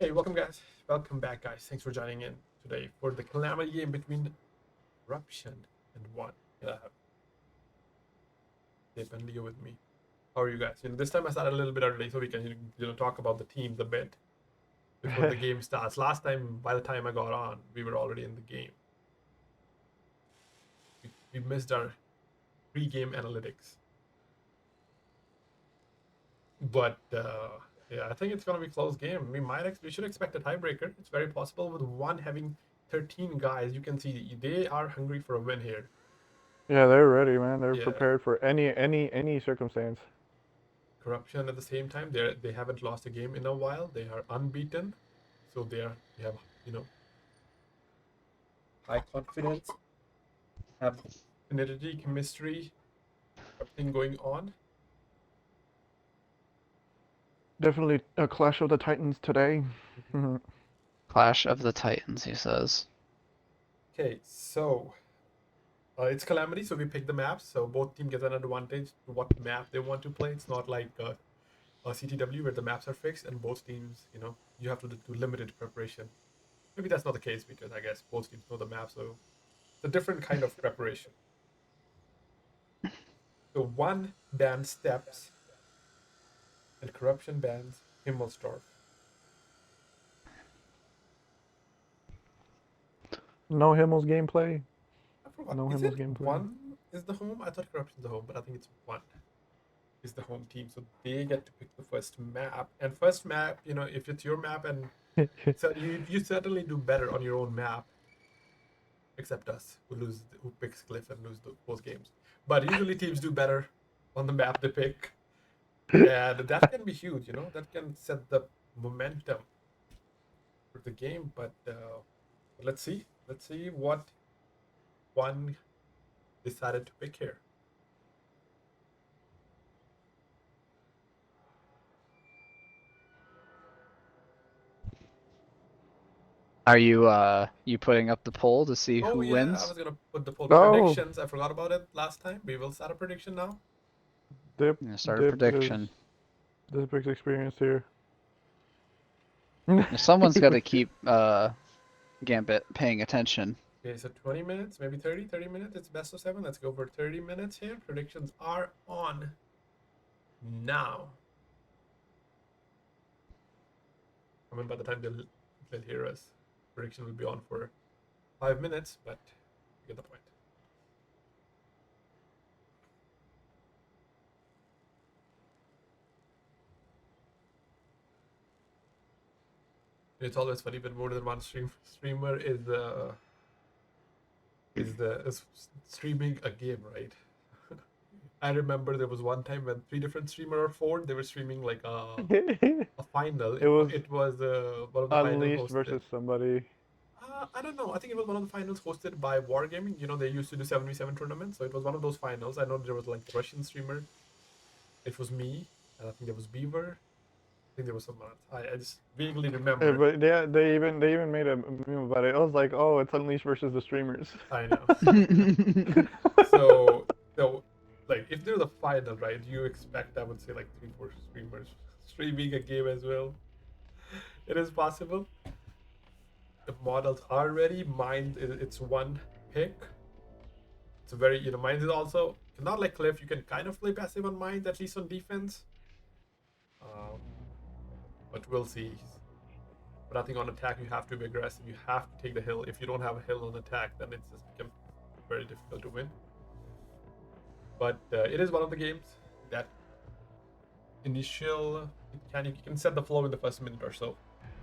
Hey, welcome guys. Welcome back, guys. Thanks for joining in today for the Calamity game between Corruption and WoT. Yeah, Dave and Leo with me. How are you guys? This time I started a little bit early so we can talk about the teams a bit before the game starts. Last time, by the time I got on, we were already in the game. We missed our pre-game analytics, but yeah, I think it's gonna be a close game. We should expect a tiebreaker. It's very possible with one having 13 guys. You can see they are hungry for a win here. Yeah, they're ready, man. They're Yeah. prepared for any circumstance. Corruption at the same time. They haven't lost a game in a while. They are unbeaten, so they have high confidence, have synergy, chemistry, everything going on. Definitely a clash of the titans today. Clash of the Titans, he says. Okay, so it's Calamity, so we pick the maps. So both team get an advantage to what map they want to play. It's not like a CTW where the maps are fixed and both teams, you have to do limited preparation. Maybe that's not the case because I guess both teams know the map, so it's a different kind of preparation. So one bans Steps and Corruption bans Himmelsdorf. No Himmel's gameplay. I forgot. No Is Himmel's it gameplay. one is the home? I thought Corruption's the home, but I think it's one is the home team. So they get to pick the first map. And first map, if it's your map and so you certainly do better on your own map. Except us, who picks Cliff and lose both games. But usually teams do better on the map they pick. And that can be huge, that can set the momentum for the game. But let's see what one decided to pick here. Are you putting up the poll to see Oh who yeah, I wins? was gonna put the poll Oh. predictions. I forgot about it last time. We will start a prediction now. Dip. I'm gonna start a Dip prediction. is Dip's experience here. Someone's got to keep Gambit paying attention. Okay, so 20 minutes, maybe 30 minutes. It's best of 7. Let's go for 30 minutes here. Predictions are on now. I mean, by the time they'll hear us, prediction will be on for 5 minutes, but you get the point. It's always funny when more than one streamer is streaming a game, right? I remember there was one time when 3 different streamers or 4 they were streaming like a final. It was one of the finals Unleashed hosted. versus somebody. I don't know. I think it was one of the finals hosted by Wargaming. They used to do 7v7 tournaments, so it was one of those finals. I know there was like the Russian streamer. It was me, and I think there was Beaver. I think there was someone else. I just vaguely remember. Yeah, but yeah, they even made a meme about it. I was like, oh, it's Unleashed versus the streamers. I know. so like if there's a final, right? You expect, I would say, like 3-4 streamers streaming a game as well. It is possible. The models are ready. Mine, it's one pick. It's a very, mine is also not like Cliff. You can kind of play passive on mine, at least on defense. But we'll see. But I think on attack you have to be aggressive. You have to take the hill. If you don't have a hill on attack, then it's just become very difficult to win. But it is one of the games that initial you can set the flow in the first minute or so.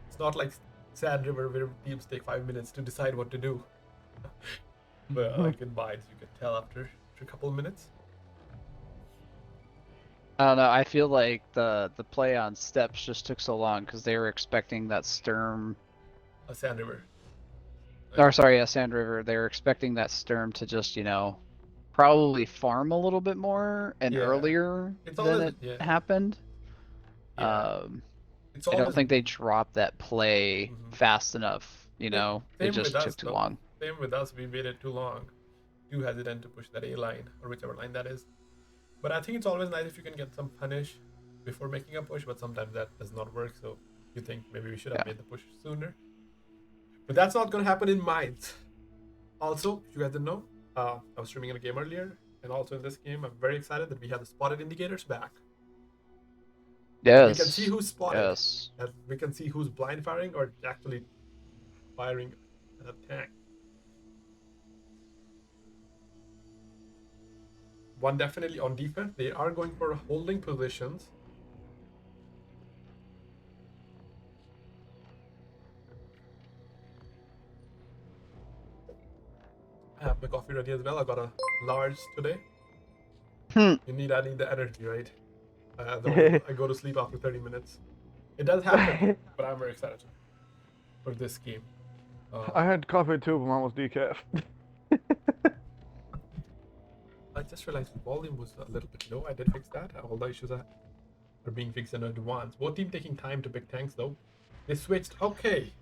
It's not like Sand River where teams take 5 minutes to decide what to do. But like in Bides, you can tell after a couple of minutes. I don't know. I feel like the play on Steps just took so long because they were expecting that Sturm. A Sand River. Or sorry, Sand River. They were expecting that Sturm to just probably farm a little bit more and earlier than it happened. Yeah. I don't think they dropped that play fast enough. It just took too long. Same with us. We waited too long. Too hesitant to push that A line or whichever line that is. But I think it's always nice if you can get some punish before making a push, but sometimes that does not work. So You think maybe we should have made the push sooner. But that's not going to happen in Mines. Also, if you guys didn't know, I was streaming in a game earlier, and also in this game, I'm very excited that we have the spotted indicators back. Yes. We can see who's spotted. Yes. And we can see who's blind firing or actually firing a tank. One definitely on defense, they are going for holding positions. I have my coffee ready as well. I got a large today. I need the energy, right? Otherwise, I go to sleep after 30 minutes. It does happen, but I'm very excited for this game. I had coffee too, but mine was decaf. I just realized the volume was a little bit low. I did fix that. All the issues are being fixed in advance. Both team taking time to pick tanks though. They switched. Okay.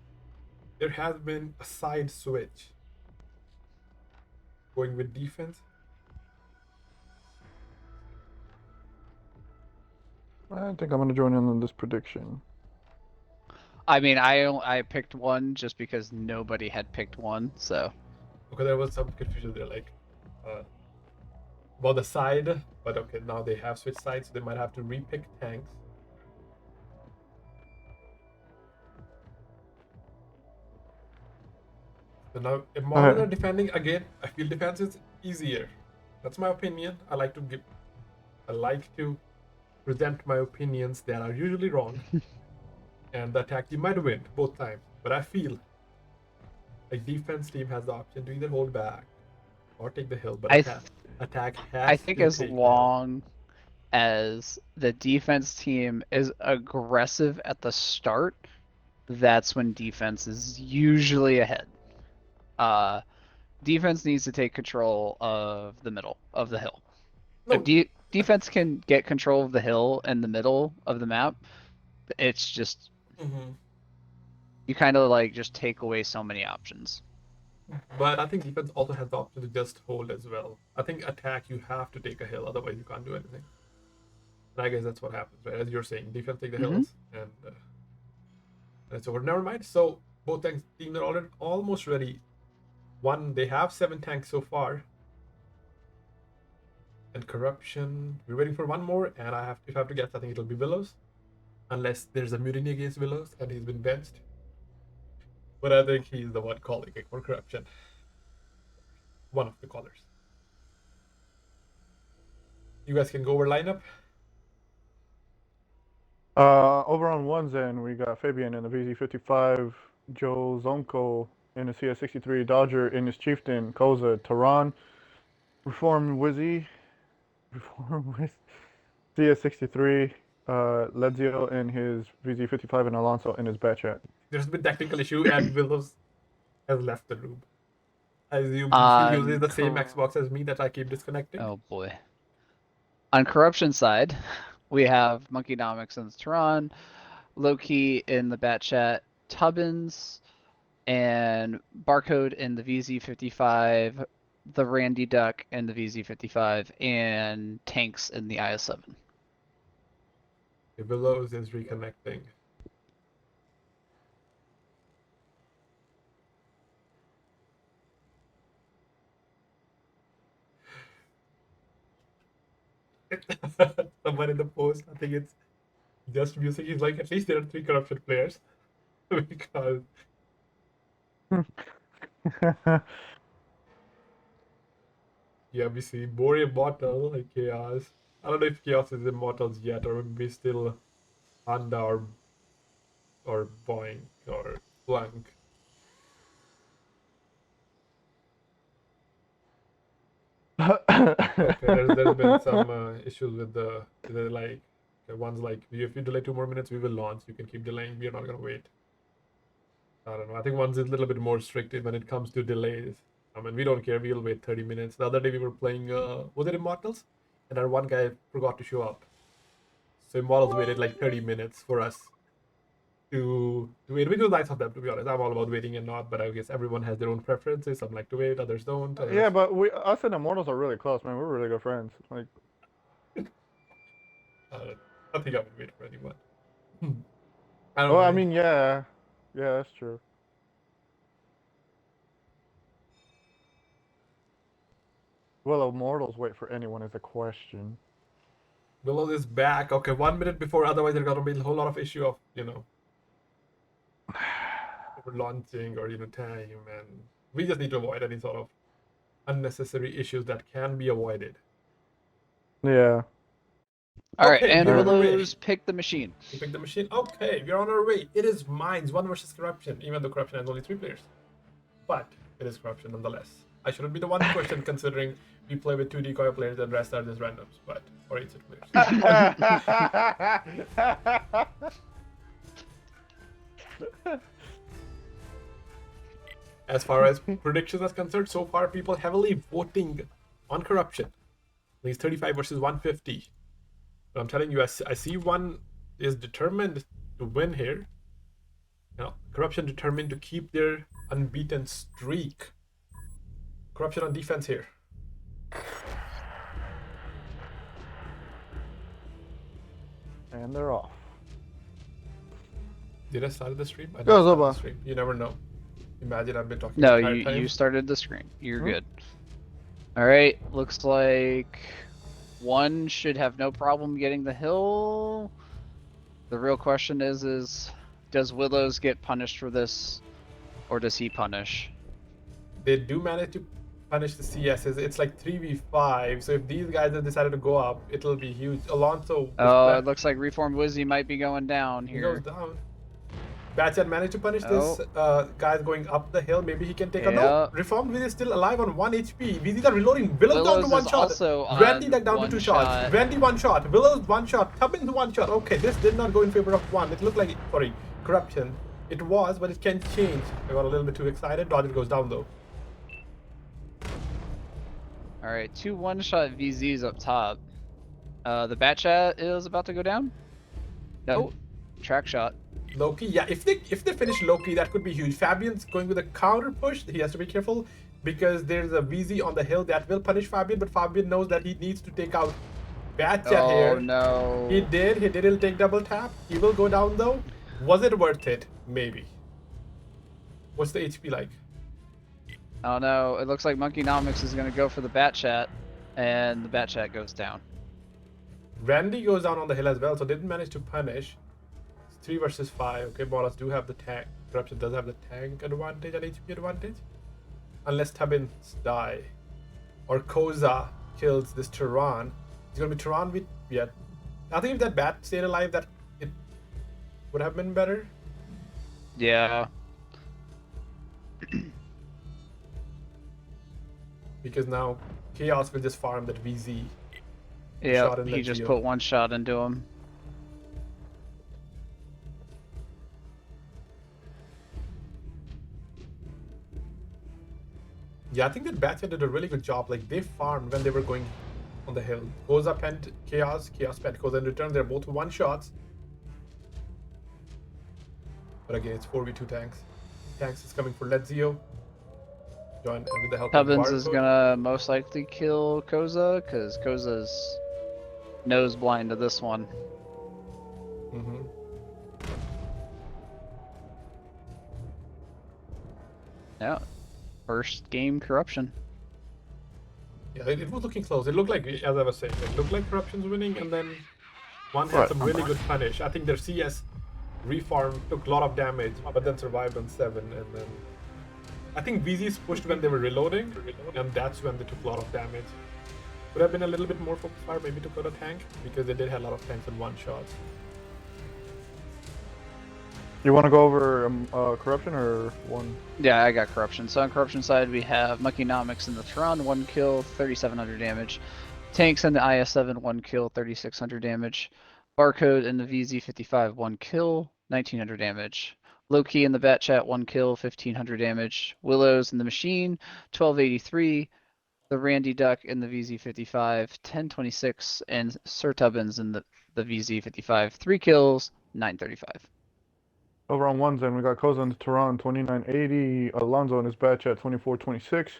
There has been a side switch. Going with defense. I think I'm gonna join in on this prediction. I mean, I picked one just because nobody had picked one, so. Okay, there was some confusion there, like about the side, but okay, now they have switched sides, so they might have to repick tanks. So now, if modern are defending again, I feel defense is easier. That's my opinion. I like to present my opinions that are usually wrong. And the attack team might win both times, but I feel like defense team has the option to either hold back or take the hill, but attack has I think as long as the defense team is aggressive at the start, that's when defense is usually ahead. Defense needs to take control of the middle of the hill. No. If defense can get control of the hill and the middle of the map, it's just you kind of like just take away so many options. But I think defense also has the option to just hold as well. I think attack, you have to take a hill, otherwise you can't do anything. And I guess that's what happens, right? As you're saying, defense take the hills, and it's over. Never mind. So both teams are almost ready. One, they have 7 tanks so far. And corruption, we're waiting for one more, and if I have to guess, I think it'll be Willows. Unless there's a mutiny against Willows and he's been benched. But I think he's the one calling it for corruption. One of the callers. You guys can go over lineup. Over on one's end, we got Fabian in the VZ55, Joe Zonko in the CS63, Dodger in his Chieftain, Koza, Tehran, Reform Wizzy, CS63, Ledzio in his VZ55, and Alonso in his Batchat. There's been technical issue, and Willows has left the room. I assume he uses the same Xbox as me that I keep disconnecting. Oh boy. On corruption side, we have Monkeynomics in the Tehran, Loki in the Batchat, Tubbins, and Barcode in the VZ55, the Randy Duck in the VZ55, and Tanks in the IS-7. Willows is reconnecting. Someone in the post, I think it's just music. He's like, at least there are 3 corruption players. Because yeah, we see Bore Immortal like Chaos. I don't know if Chaos is Immortals yet, or maybe still Honda or Boink or Blank. Okay, there's been some issues with the like ones like, if you delay 2 more minutes, we will launch. You can keep delaying. We are not gonna wait. I don't know. I think one's a little bit more strict when it comes to delays. I mean, we don't care. We'll wait 30 minutes. The other day we were playing, was it Immortals? And our one guy forgot to show up. So Immortals waited like 30 minutes for us to wait, which was nice of them, to be honest. I'm all about waiting and not, but I guess everyone has their own preferences. Some like to wait, others don't. Yeah, but us and Immortals are really close, man. We're really good friends. Like, I think I would wait for anyone. I don't Oh, I mind. mean, yeah. Yeah, that's true. Will immortals wait for anyone is a question. Willow is back. Okay, 1 minute before, otherwise there's gonna be a whole lot of issue of, launching or, time, and we just need to avoid any sort of unnecessary issues that can be avoided. Yeah. All right, Okay, and we're on our way. Willows pick the machine. You pick the machine. Okay, we're on our way. It is Mines 1 versus Corruption, even though Corruption has only 3 players. But it is Corruption nonetheless. I shouldn't be the one to question considering we play with 2 decoy players and rest are just randoms, but or 8 players. As far as predictions are concerned, so far people heavily voting on Corruption. He's 35 versus 150. But I'm telling you, I see one is determined to win here. Corruption determined to keep their unbeaten streak. Corruption on defense here. And they're off. Did I start the stream? I Yeah, didn't start Zoba. the stream. You never know. Imagine I've been talking No, the entire time. you started the screen. You're good. All right, looks like one should have no problem getting the hill. The real question is does Willows get punished for this, or does he punish? They do manage to punish the CSs. It's like 3v5. So if these guys have decided to go up, it'll be huge. Alonso. Oh, it looks like Reformed Wizzy might be going down He here. goes down. Batchan managed to punish this guy going up the hill. Maybe he can take a no. Reformed Viz is still alive on 1 HP. VZs are reloading. Willow's down to 1 shot. Randy down to 2 shots. Randy 1 shot. Willow's 1 shot. Tubbins 1 shot. Okay, this did not go in favor of 1. It looked like, sorry, Corruption. It was, but it can change. I got a little bit too excited. Dodger goes down though. Alright, 2 one-shot VZs up top. The Batchat is about to go down. No, track shot. Loki, yeah, if they finish Loki, that could be huge. Fabian's going with a counter push. He has to be careful because there's a VZ on the hill that will punish Fabian, but Fabian knows that he needs to take out Batchat here. Oh no. He did. He'll take double tap. He will go down though. Was it worth it? Maybe. What's the HP like? I don't know. It looks like Monkeynomics is going to go for the Batchat, and the Batchat goes down. Randy goes down on the hill as well, so didn't manage to punish. It's 3 versus 5. Okay, Bolas do have the tank. Corruption does have the tank advantage and HP advantage. Unless Tubbins die. Or Koza kills this Tehran. It's going to be Tehran with... Yeah. I think if that Bat stayed alive, that it would have been better. Yeah. Because now Chaos will just farm that VZ. Yeah, he just put 1 shot into him. Yeah, I think that Batchat did a really good job. Like, they farmed when they were going on the hill. Koza pent Chaos, Chaos pent Koza. In return, they're both 1 shots. But again, it's 4v2 tanks. Tanks is coming for Lezio. Join with the help Tubbins of is gonna most likely kill Koza, because Koza's nose blind to this one. Mm-hmm. Yeah. First game Corruption. Yeah, it was looking close. It looked like, as I was saying, it looked like Corruption's winning, and then one had some really good punish. I think their CS reform took a lot of damage, but then survived on 7, and then I think VZs pushed when they were reloading, and that's when they took a lot of damage. Would have been a little bit more focus fire, maybe to put a tank, because they did have a lot of tanks in 1 shot. You want to go over Corruption or 1? Yeah, I got Corruption. So on Corruption side, we have Monkeynomics in the Tehran, 1 kill, 3,700 damage. Tanks in the IS-7, 1 kill, 3,600 damage. Barcode in the VZ-55, 1 kill, 1,900 damage. Low-Key in the Batchat, 1 kill, 1,500 damage. Willows in the Machine, 1,283. The Randy Duck in the VZ-55, 1,026. And Sir Tubbins in the VZ-55, 3 kills, 935. Over on 1s, then we got Koza in Tehran, 2980. Alonso in his Batchat, 2426.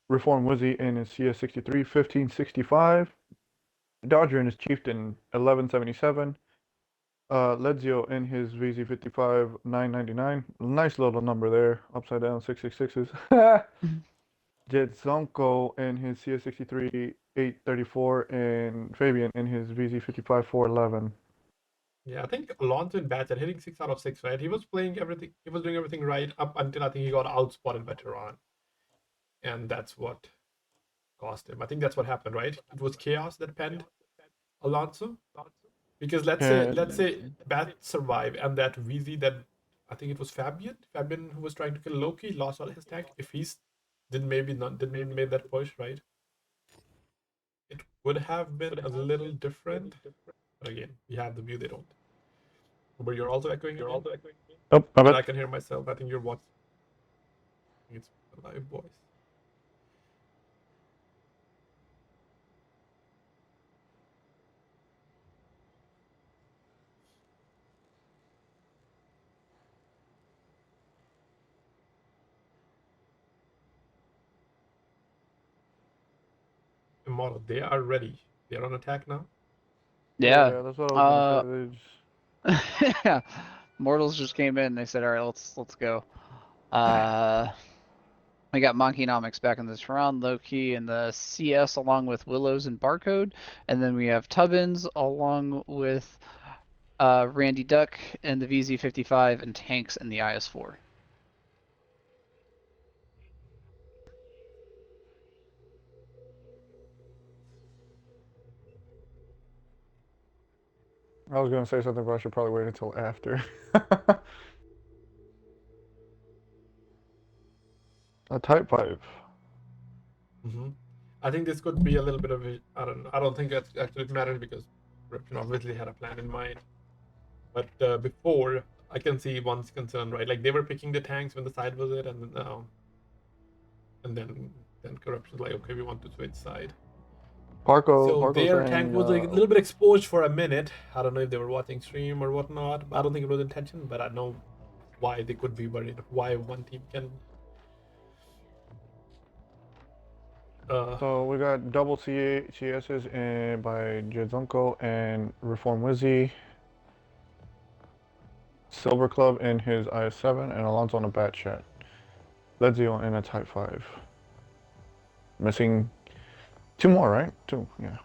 Reform Wizzy in his CS63, 1565. Dodger in his Chieftain, 1177. Ledzio in his VZ55 999. Nice little number there. Upside down 666s. Jedzonko in his CS63 834 and Fabian in his VZ55 411. Yeah, I think Alonso in Batchet hitting 6 out of 6, right? He was playing everything, he was doing everything right up until I think he got outspotted by Tehran. And that's what cost him. I think that's what happened, right? It was chaos that penned Alonso. Because let's say Bat survived and that VZ that I think it was Fabian who was trying to kill Loki, lost all his tank. If he's didn't maybe made that push, right? It would have been a little different. But again, we have the view they don't. But you're also echoing again? Oh, my And bad. I can hear myself. I think you're watching. It's a live voice. Immortal, they are ready. They are on attack now. Yeah. That's what I was gonna say. Yeah. Mortals just came in. They said, "All right, let's go." We got Monkeynomics back in this round, Loki in the CS along with Willows and Barcode, and then we have Tubbins along with Randy Duck in the VZ55 and Tanks in the IS4. I was gonna say something, but I should probably wait until after. A Type 5. Mm-hmm. I think this could be a little bit of a. I don't think that actually matters because Corruption obviously had a plan in mind. But before, I can see one's concern, right? Like they were picking the tanks when the side was it, and then Corruption's like, okay, we want to switch side. So their tank was like a little bit exposed for a minute. I don't know if they were watching stream or whatnot. I don't think it was intention, but I know why they could be worried. Why one team can. So we got double CSs by Jedzonko and Reform Wizzy. Silver Club in his IS7 and Alonso on a bat chat. Ledzio in a Type 5. Missing 2 more, right? 2, yeah.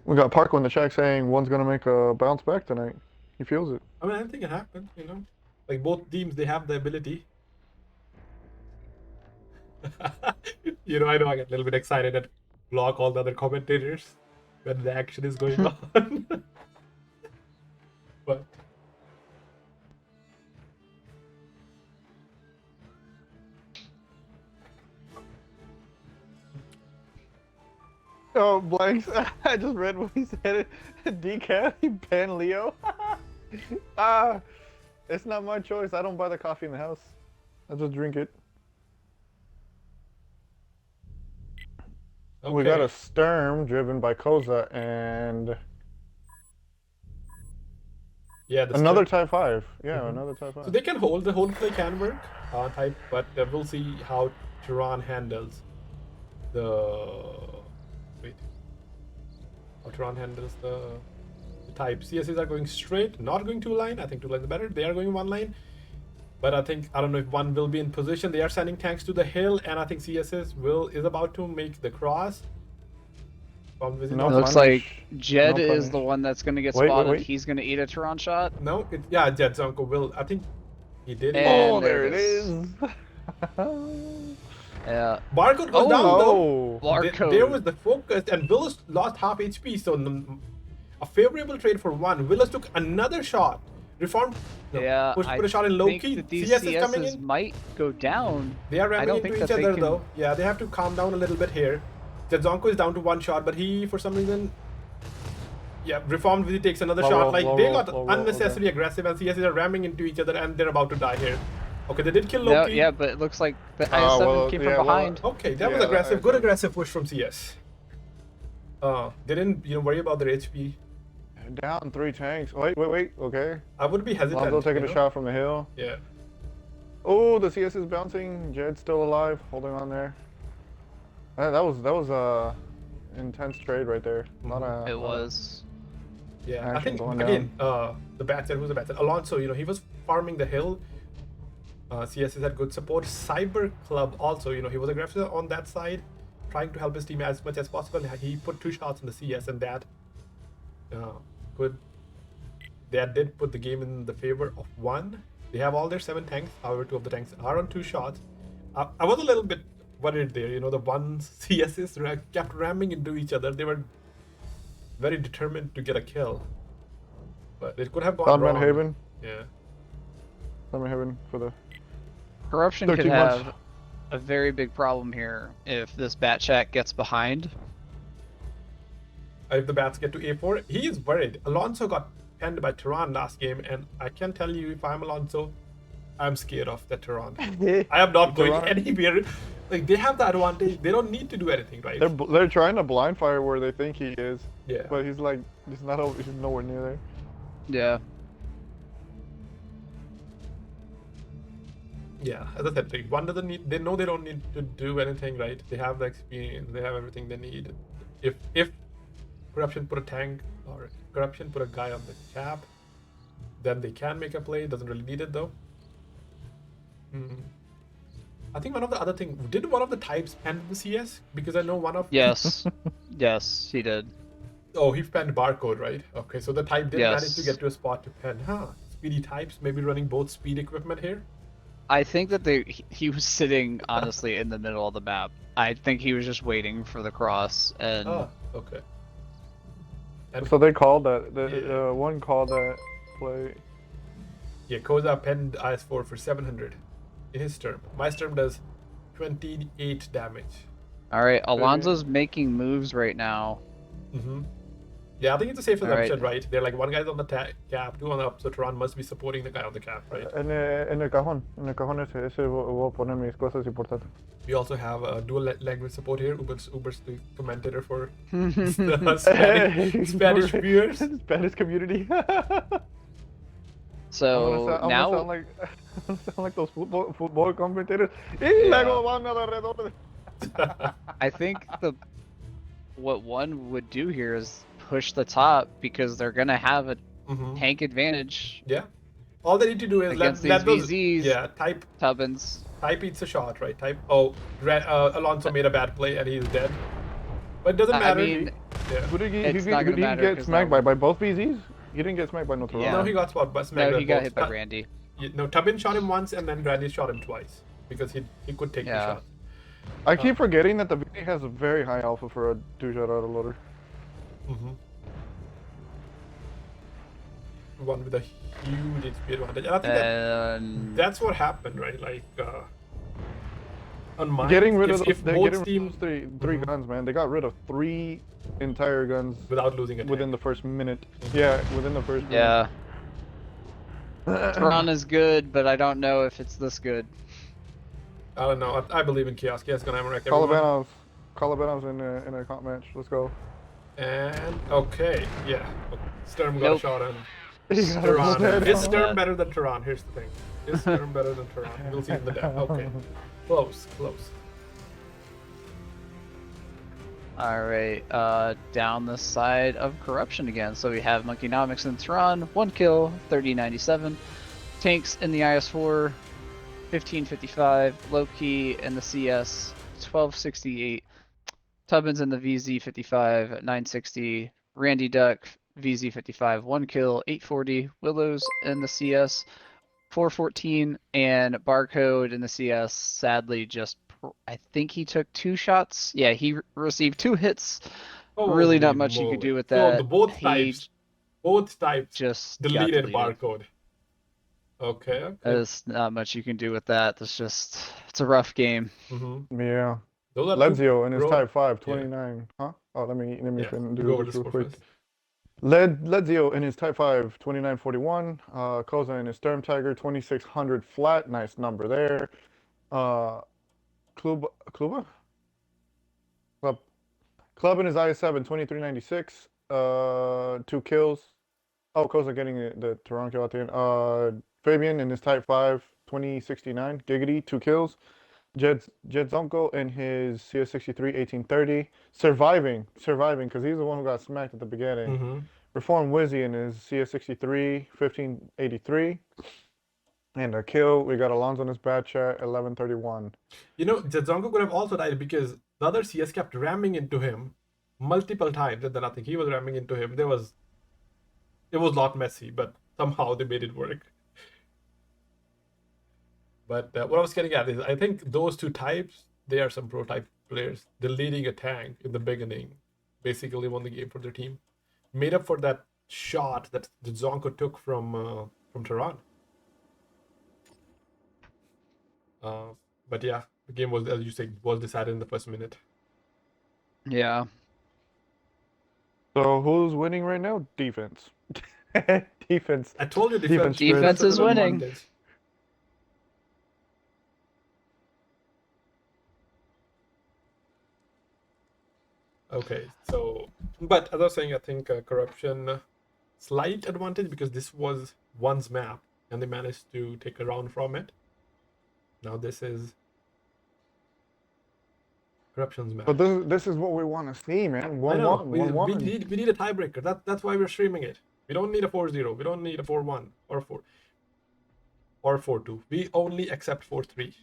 We got Parko in the chat saying one's gonna make a bounce back tonight. He feels it. I mean, I think it happens, you know. Like both teams, they have the ability. I know I get a little bit excited and block all the other commentators when the action is going on. But Oh, blanks. I just read what he said. Decaf, he banned Leo. It's not my choice. I don't buy the coffee in the house. I just drink it. okay. We got a Sturm driven by Koza and yeah, another Type 5. Yeah, another Type 5. So they can hold. The whole play can work. Type, but we'll see how Tehran handles the. Wait. How Tehran handles the type. CSs are going straight, not going 2 line. I think 2 lines are better. They are going 1 line. But I don't know if one will be in position. They are sending tanks to the hill, and I think CSS is about to make the cross. It looks like Jed is the one that's going to get spotted. Wait. He's going to eat a Tehran shot. No, Jed's uncle will. I think he did. And there it is. Yeah. Barcode was down though. Barcode. There was the focus, and Willis lost half HP. So a favorable trade for one. Willis took another shot. Reformed. Yeah, put a shot in low key. That these CS is coming in. might go down. They are ramming into each other though. Yeah, they have to calm down a little bit here. Jedzonko is down to 1 shot, but he, for some reason, Reformed Vizi takes another shot. Like they got unnecessarily aggressive, and CSs are ramming into each other, and they're about to die here. Okay, they did kill Loki. Yeah, but it looks like the IS7 came from behind. Okay, that was aggressive. Good aggressive push from CS. They didn't, worry about their HP. Down 3 tanks. Wait. Okay. I would be hesitant. Lonzo taking a shot from the hill. Yeah. Oh, the CS is bouncing. Jed's still alive, holding on there. That was a intense trade right there. It was. Yeah, I Action think going again, the bat who's the bat Alonso, he was farming the hill. CSS had good support. Cyber Club also, he was aggressive on that side, trying to help his team as much as possible. He put 2 shots in the CS, and that could that did put the game in the favor of 1. They have all their 7 tanks. However, 2 of the tanks are on 2 shots. I was a little bit worried there. The one CSs kept ramming into each other. They were very determined to get a kill, but it could have gone Found wrong. Haven. Yeah. Haven for the Corruption could 13 months. have a very big problem here if this bat chat gets behind. If the bats get to A4, he is worried. Alonso got penned by Tehran last game, and I can tell you, if I'm Alonso, I'm scared of the Tehran. I am not going anywhere. Like, they have the advantage. They don't need to do anything, right? They're trying to blind fire where they think he is. Yeah. But he's like, he's nowhere near there. Yeah. Yeah, as I said, like, one doesn't need. They know they don't need to do anything, right? They have the experience. They have everything they need. If Corruption put a tank or Corruption put a guy on the cap, then they can make a play. Doesn't really need it though. I think one of the other thing, did one of the types pen the CS? Because I know one of. Yes. Yes, he did. Oh, he penned barcode, right? Okay, so the type did Yes. manage to get to a spot to pen. Speedy types, maybe running both speed equipment here. I think that he was sitting honestly in the middle of the map. I think he was just waiting for the cross and. Okay. So they called that. One called that play. Yeah, Koza penned IS4 for 700 in his turn. My turn does 28 damage. All right, Alonso's making moves right now. Yeah, I think it's a safe Alright. assumption, right? They're like, one guy's on the cap, 2 on the up, so Tehran must be supporting the guy on the cap, right? En el cajón ese voy a poner mis cosas importantes. We also have dual language support here. Uber's the commentator for the Spanish viewers. Spanish community. So I'm now, gonna sound like those football commentators. Y luego van alrededor. I think what one would do here is push the top because they're gonna have a tank advantage. Yeah. All they need to do is against let these those. VZs. Yeah, type eats a shot, right? Alonso made a bad play and he's dead. But it doesn't matter. I mean, Who did he It's not gonna matter get 'cause smacked now- by both BZs? He didn't get smacked by no Tehran. Yeah. No, he got smacked by no, he got both. hit by Randy. No, Tubin shot him once and then Grandy shot him twice because he could take the Yeah. shot. I keep forgetting that the VZ has a very high alpha for a 2-shot autoloader. One with a huge HP advantage. And I think that's what happened, right? Like, on mine, Getting rid of if they're both getting rid teams of those three guns, man. They got rid of 3 entire guns without losing a tank. within the first minute. Yeah, within the first minute. Yeah. Tehran is good, but I don't know if it's this good. I don't know. I believe in Chaos. Chaos gonna wreck everyone. Calabanos in a comp match. Let's go. And okay, yeah. Sturm got a Nope. shot on He got Tehran. it. Is Sturm better than Tehran? Here's the thing. Is Sturm better than Tehran? We'll see in the depth. Okay. Close. Alright, down the side of Corruption again. So we have Monkeynomics and Tehran, 1 kill, 3097. Tanks in the IS4, 1555. Low-key in the CS, 1268. Tubbins in the VZ55, 960. Randy Duck, VZ55, 1 kill, 840. Willows in the CS, 414. And Barcode in the CS, sadly, I think he took 2 shots. Yeah, he received 2 hits. Really not much you could do with that. So both types just deleted got barcode. Okay. There's not much you can do with that. It's a rough game. Yeah. Those are Ledzio in his road- type 5, 29. Huh? Oh, let me Yeah, do go over this the real score quick. first. Ledzio in his type 5, 2941. Koza in his Sturm Tiger, 2600 flat. Nice number there. Kluba? Club in his IS7, 2396. 2 kills. Oh, Koza getting the Tehran kill at the end. Fabian in his type 5, 2069. Giggity, 2 kills. Jed Zonko in his CS63, 1830. Surviving, because he's the one who got smacked at the beginning. Reform Wizzy in his CS63, 1583. And a kill, we got Alonso in his bad chat, 1131. You know, Zonko could have also died because the other CS kept ramming into him multiple times, and then I think he was ramming into him. It was a lot messy, but somehow they made it work. But what I was getting at is, I think those two types, they are some pro type players. They're leading a tank in the beginning, basically won the game for their team, made up for that shot that the Zonko took from Tehran. But yeah, the game was, as you say, was decided in the first minute. Yeah. So who's winning right now? Defense. Defense. I told you Defense is winning. Advantage. Okay, so, but as I was saying, I think corruption slight advantage because this was one's map and they managed to take a round from it. Now this is corruption's map. But this is what we want to see, man. I 1-1, know. 1-1. We need a tiebreaker. That's why we're streaming it. We don't need a 4-0. We don't need a 4-1 or 4 or 4-2. We only accept 4-3.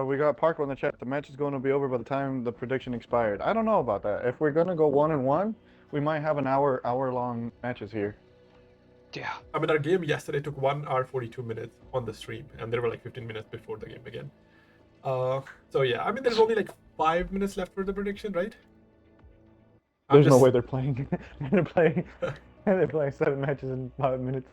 We got Parker on the chat. The match is going to be over by the time the prediction expired. I don't know about that. If we're gonna go 1-1, we might have an hour-long matches here. Yeah. I mean, our game yesterday took 1 hour 42 minutes on the stream, and there were like 15 minutes before the game began. So yeah, I mean, there's only like 5 minutes left for the prediction, right? There's no way they're playing. they're playing 7 matches in 5 minutes.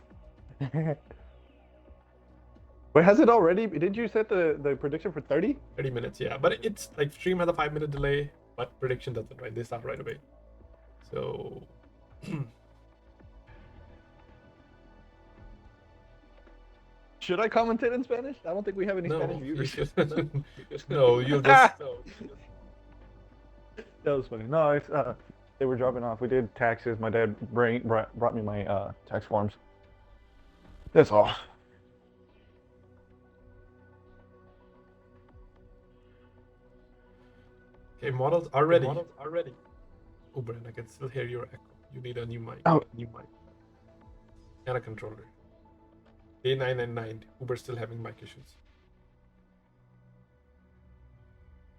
Wait, has it already? Did you set the prediction for 30? 30 minutes, yeah. But it's like stream has a 5-minute delay, but prediction doesn't, right? They start right away. So Should I commentate in Spanish? I don't think we have any no, Spanish you viewers. should- no, you'll just That was funny. No, it's they were dropping off. We did taxes. My dad brought me my tax forms. That's all. Okay, models are ready. Oh, Brent, I can still hear your echo. You need a new mic. Oh. And a controller. Day 999. Uber's still having mic issues.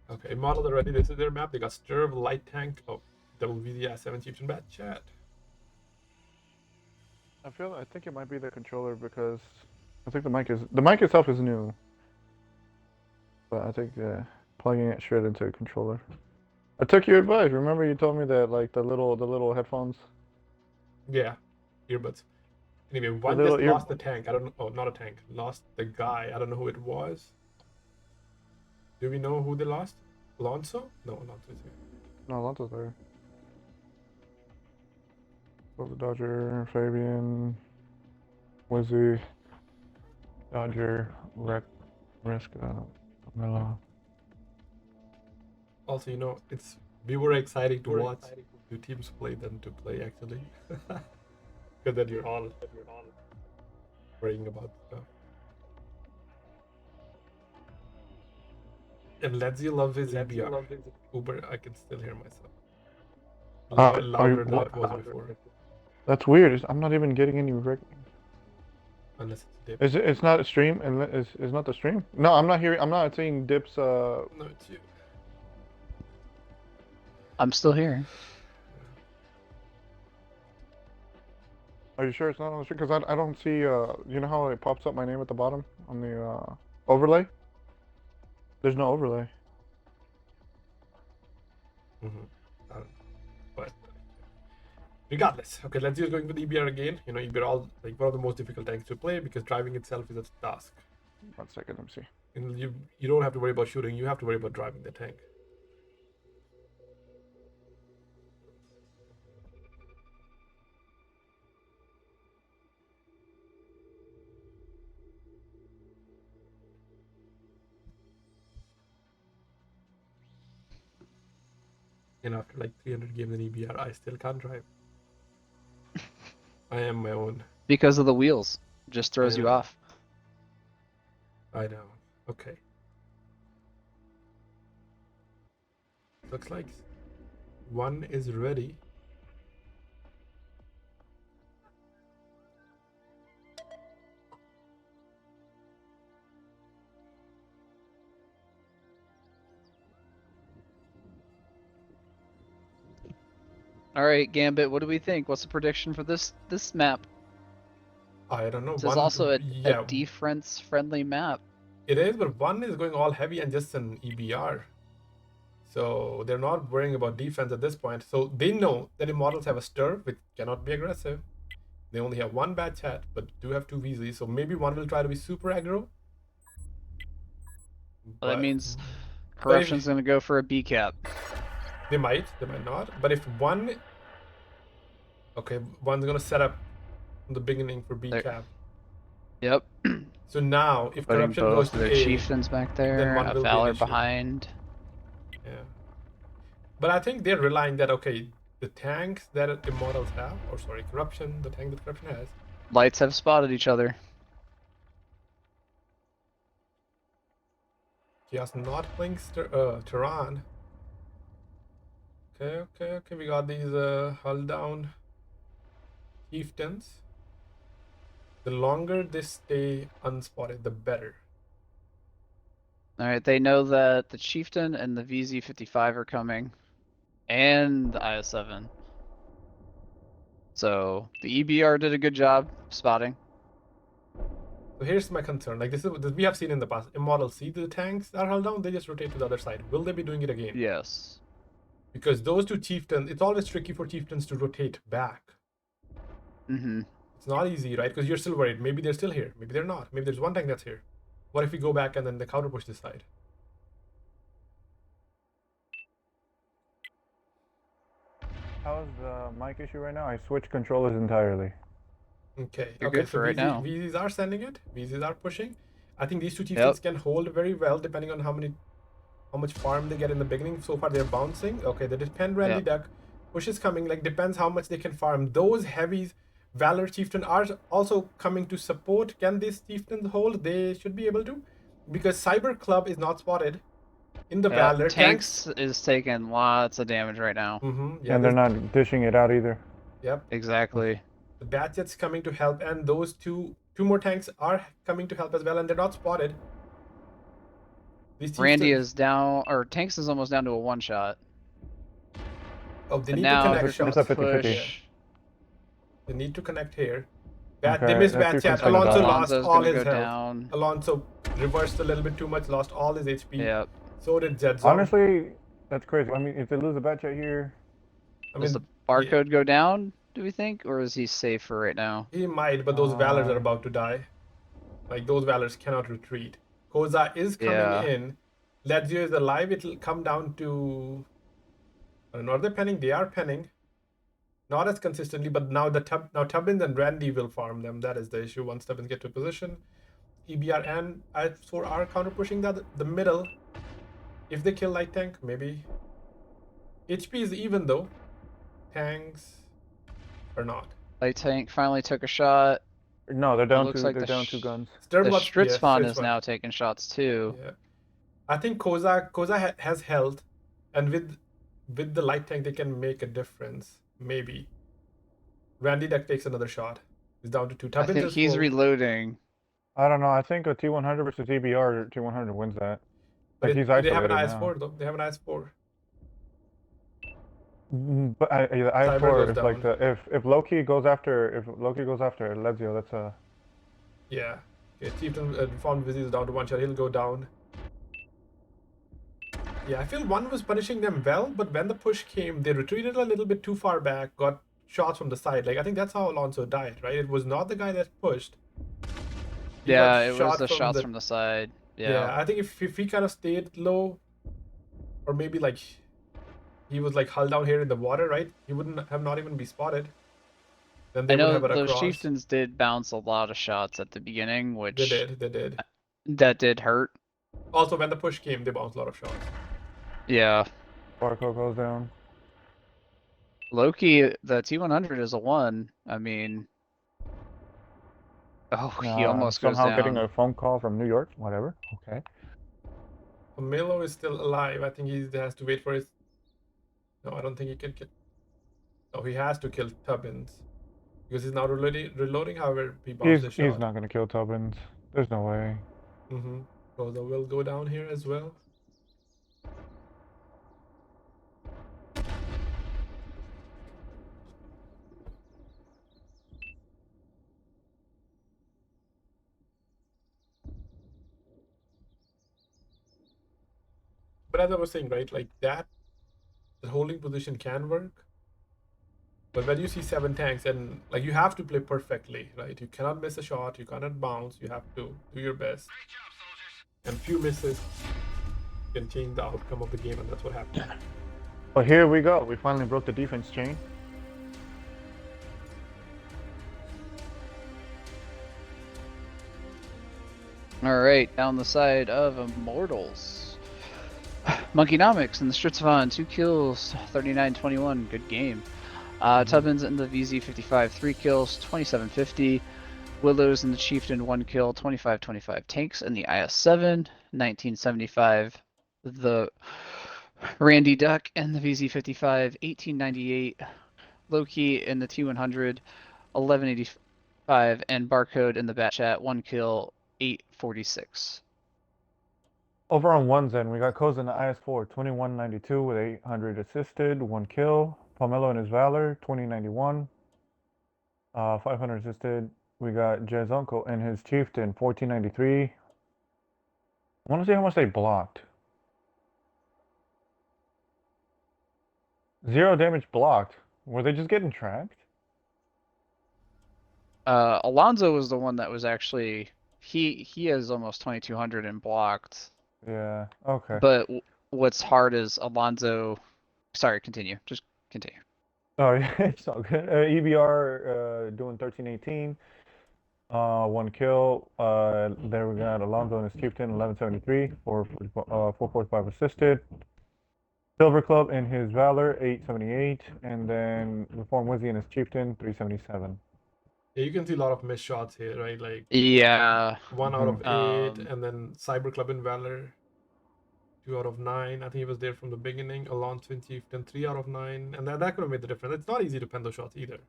Okay, models are ready. This is their map. They got Sturv, Light Tank. Oh, WVDS 7 Chiefs in bad chat. I think it might be the controller because I think the mic itself is new, but I think plugging it straight into a controller. I took your advice. Remember you told me that like the little headphones. Yeah, earbuds. Anyway, one little just lost the tank. I don't know. Oh, not a tank. Lost the guy. I don't know who it was. Do we know who they lost? Alonso? No, Alonso is here. No, Alonso's there. Was the Dodger, Fabian, Wizzy, Dodger, Risk, Melo. Also, you know, it's we were exciting to watch two teams play than to play actually, because then you're all worrying about stuff. And Lazio loves his EBR. Uber, I can still hear myself. Louder than it was before. That's weird. I'm not even getting any. Unless it's dip. It's not a stream, and it's not the stream. No, I'm not hearing. I'm not seeing Dip's. No, it's you. I'm still here. Are you sure it's not on the stream? Because I don't see. You know how it pops up my name at the bottom on the overlay? There's no overlay. But regardless, okay, let's use going with EBR again. You know, EBR all like one of the most difficult tanks to play because driving itself is a task. 1 second, let me see. And you don't have to worry about shooting. You have to worry about driving the tank. And after like 300 games in EBR, I still can't drive. I am my own. Because of the wheels. Just throws you know. off. I know. Okay. Looks like One is ready. All right, Gambit. What do we think? What's the prediction for this map? I don't know. This is One, also a yeah, defense friendly map. it is, but one is going all heavy and just an EBR. So they're not worrying about defense at this point. So they know that Immortals have a stir, which cannot be aggressive. They only have one bad chat, but do have two VZs. So maybe one will try to be super aggro. Well, that But, means but Corruption's gonna go for a B cap. they might not. But if one, okay, one's gonna set up from the beginning for B There- cap. Yep. So now, if Putting corruption goes both to their A, chieftains back then there, one a will be an Valor issue. behind. Yeah. But I think they're relying that, okay, the tanks that Immortals have, or sorry, corruption, the tank that corruption has, Lights have spotted each other. Chaos not playing Tehran. Okay. We got these hull down chieftains. The longer they stay unspotted, the better. All right, they know that the chieftain and the VZ55 are coming, and the IS7. So the EBR did a good job spotting. So here's my concern. Like this we have seen in the past. Immortals see the tanks that are held down, they just rotate to the other side. Will they be doing it again? Yes. Because those two chieftains, it's always tricky for chieftains to rotate back. Mm-hmm. It's not easy, right? Because you're still worried. Maybe they're still here. Maybe they're not. Maybe there's one tank that's here. What if we go back and then the counter push this side? How's the mic issue right now? I switched controllers entirely. Okay. You're okay. good for right now. VZs are sending it. VZs are pushing. I think these two chieftains can hold very well depending on how much farm they get in the beginning. So far they're bouncing. Okay, they depend Randy Duck. Push is coming. Like depends how much they can farm. Those heavies, Valor Chieftain are also coming to support. Can these chieftains hold? They should be able to, because Cyber Club is not spotted in the Valor. Tanks is taking lots of damage right now. Yeah, and they're not dishing it out either. Yep. Exactly. The Batjet's coming to help, and those two more tanks are coming to help as well, and they're not spotted. Randy is down, or Tanks is almost down to a one shot. Oh, they And need to now connect they're shots. gonna 50-50. push. They need to connect here. Okay, They missed that Batchat. chieftain's gonna Alonso die. lost Alonso's all gonna his go health. down. Alonso reversed a little bit too much, lost all his HP. Yep. So did Zedzone. Honestly, that's crazy. I mean, if they lose the bat chat here, Does the barcode go down, do we think? Or is he safe for right now? He might, but those Valors are about to die. Like, those Valors cannot retreat. Koza is coming in. Lazio is alive. It'll come down to... I don't know, are they penning? They are penning. Not as consistently, but now Tubbins and Randy will farm them. That is the issue once Tubbins get to position. EBR and I4 are counter pushing the middle. If they kill light tank, maybe. HP is even though. Tanks are not. Light tank finally took a shot. no, they're down looks to like they're the down 2 guns. The Stritzfon is now taking shots too. Yeah, I think Koza has health, and with the light tank they can make a difference. Maybe. Randy Duck takes another shot. He's down to 2. I Tubbins think is he's full. reloading. I don't know. I think a T100 versus EBR, T100 wins that. But Like he's they have isolated an now. IS4 though. They have an IS4. But the Cyber IS4 goes is like down. if Loki goes after Lazio, that's a Yeah. Okay, Chieftain informed Vizzy is down to 1 shot. He'll go down. Yeah, I feel one was punishing them well, but when the push came, they retreated a little bit too far back, got shots from the side. Like, I think that's how Alonso died, right? It was not the guy that pushed. He got Yeah, it was the from shots from the side. Yeah, I think if he kind of stayed low, or maybe like he was like hull down here in the water, right? He wouldn't have not even be spotted. Then they I know would have it those across. chieftains did bounce a lot of shots at the beginning, which They did. that did hurt. Also, when the push came, they bounced a lot of shots. Yeah. Barco goes down. Loki, the T100 is a 1. I mean, he almost goes somehow down. getting a phone call from New York. Whatever. Okay. Milo is still alive. I think he has to wait for his No, I don't think he can kill. No, he has to kill Tubbins because he's now reloading. However, he bounced the shot. He's not gonna kill Tubbins. There's no way. So the will go down here as well. But as I was saying, right, like that, the holding position can work. But when you see 7 tanks and like you have to play perfectly, right? You cannot miss a shot, you cannot bounce, you have to do your best. And few misses can change the outcome of the game, and that's what happened. But here we go. We finally broke the defense chain. All right, down the side of Immortals. Monkeynomics and the Stritzvon, 2 kills, 39-21, good game. Tubbins and the VZ55, 3 kills, 27-50. Willows and the Chieftain, 1 kill, 25-25. Tanks and the IS-7, 1975. The Randy Duck and the VZ55, 1898. Loki and the T100, 1185. And Barcode in the Batchat, 1 kill, 846. Over on one's end, we got Koza in the IS-4, 2192 with 800 assisted, 1 kill. Pomelo and his Valor, 2091, 500 assisted. We got Jezunko and his Chieftain, 1493. I want to see how much they blocked. 0 damage blocked. Were they just getting tracked? Alonzo was the one that was actually he has almost 2200 and blocked. Yeah. Okay. But what's hard is Alonzo. Sorry, continue. Just continue. Oh yeah, it's all good. EBR doing 1318. 1 kill. There we got Alonzo and his Chieftain, 1173, 445 assisted. Silver Club and his Valor, 878, and then Reform Wizzy and his Chieftain, 377. Yeah, you can see a lot of missed shots here, right? Like Yeah. 1 out of 8, and then Cyber Club and Valor, 2 out of 9. I think he was there from the beginning. Alonso and Chieftain, 3 out of 9, and that could have made the difference. It's not easy to pen those shots either.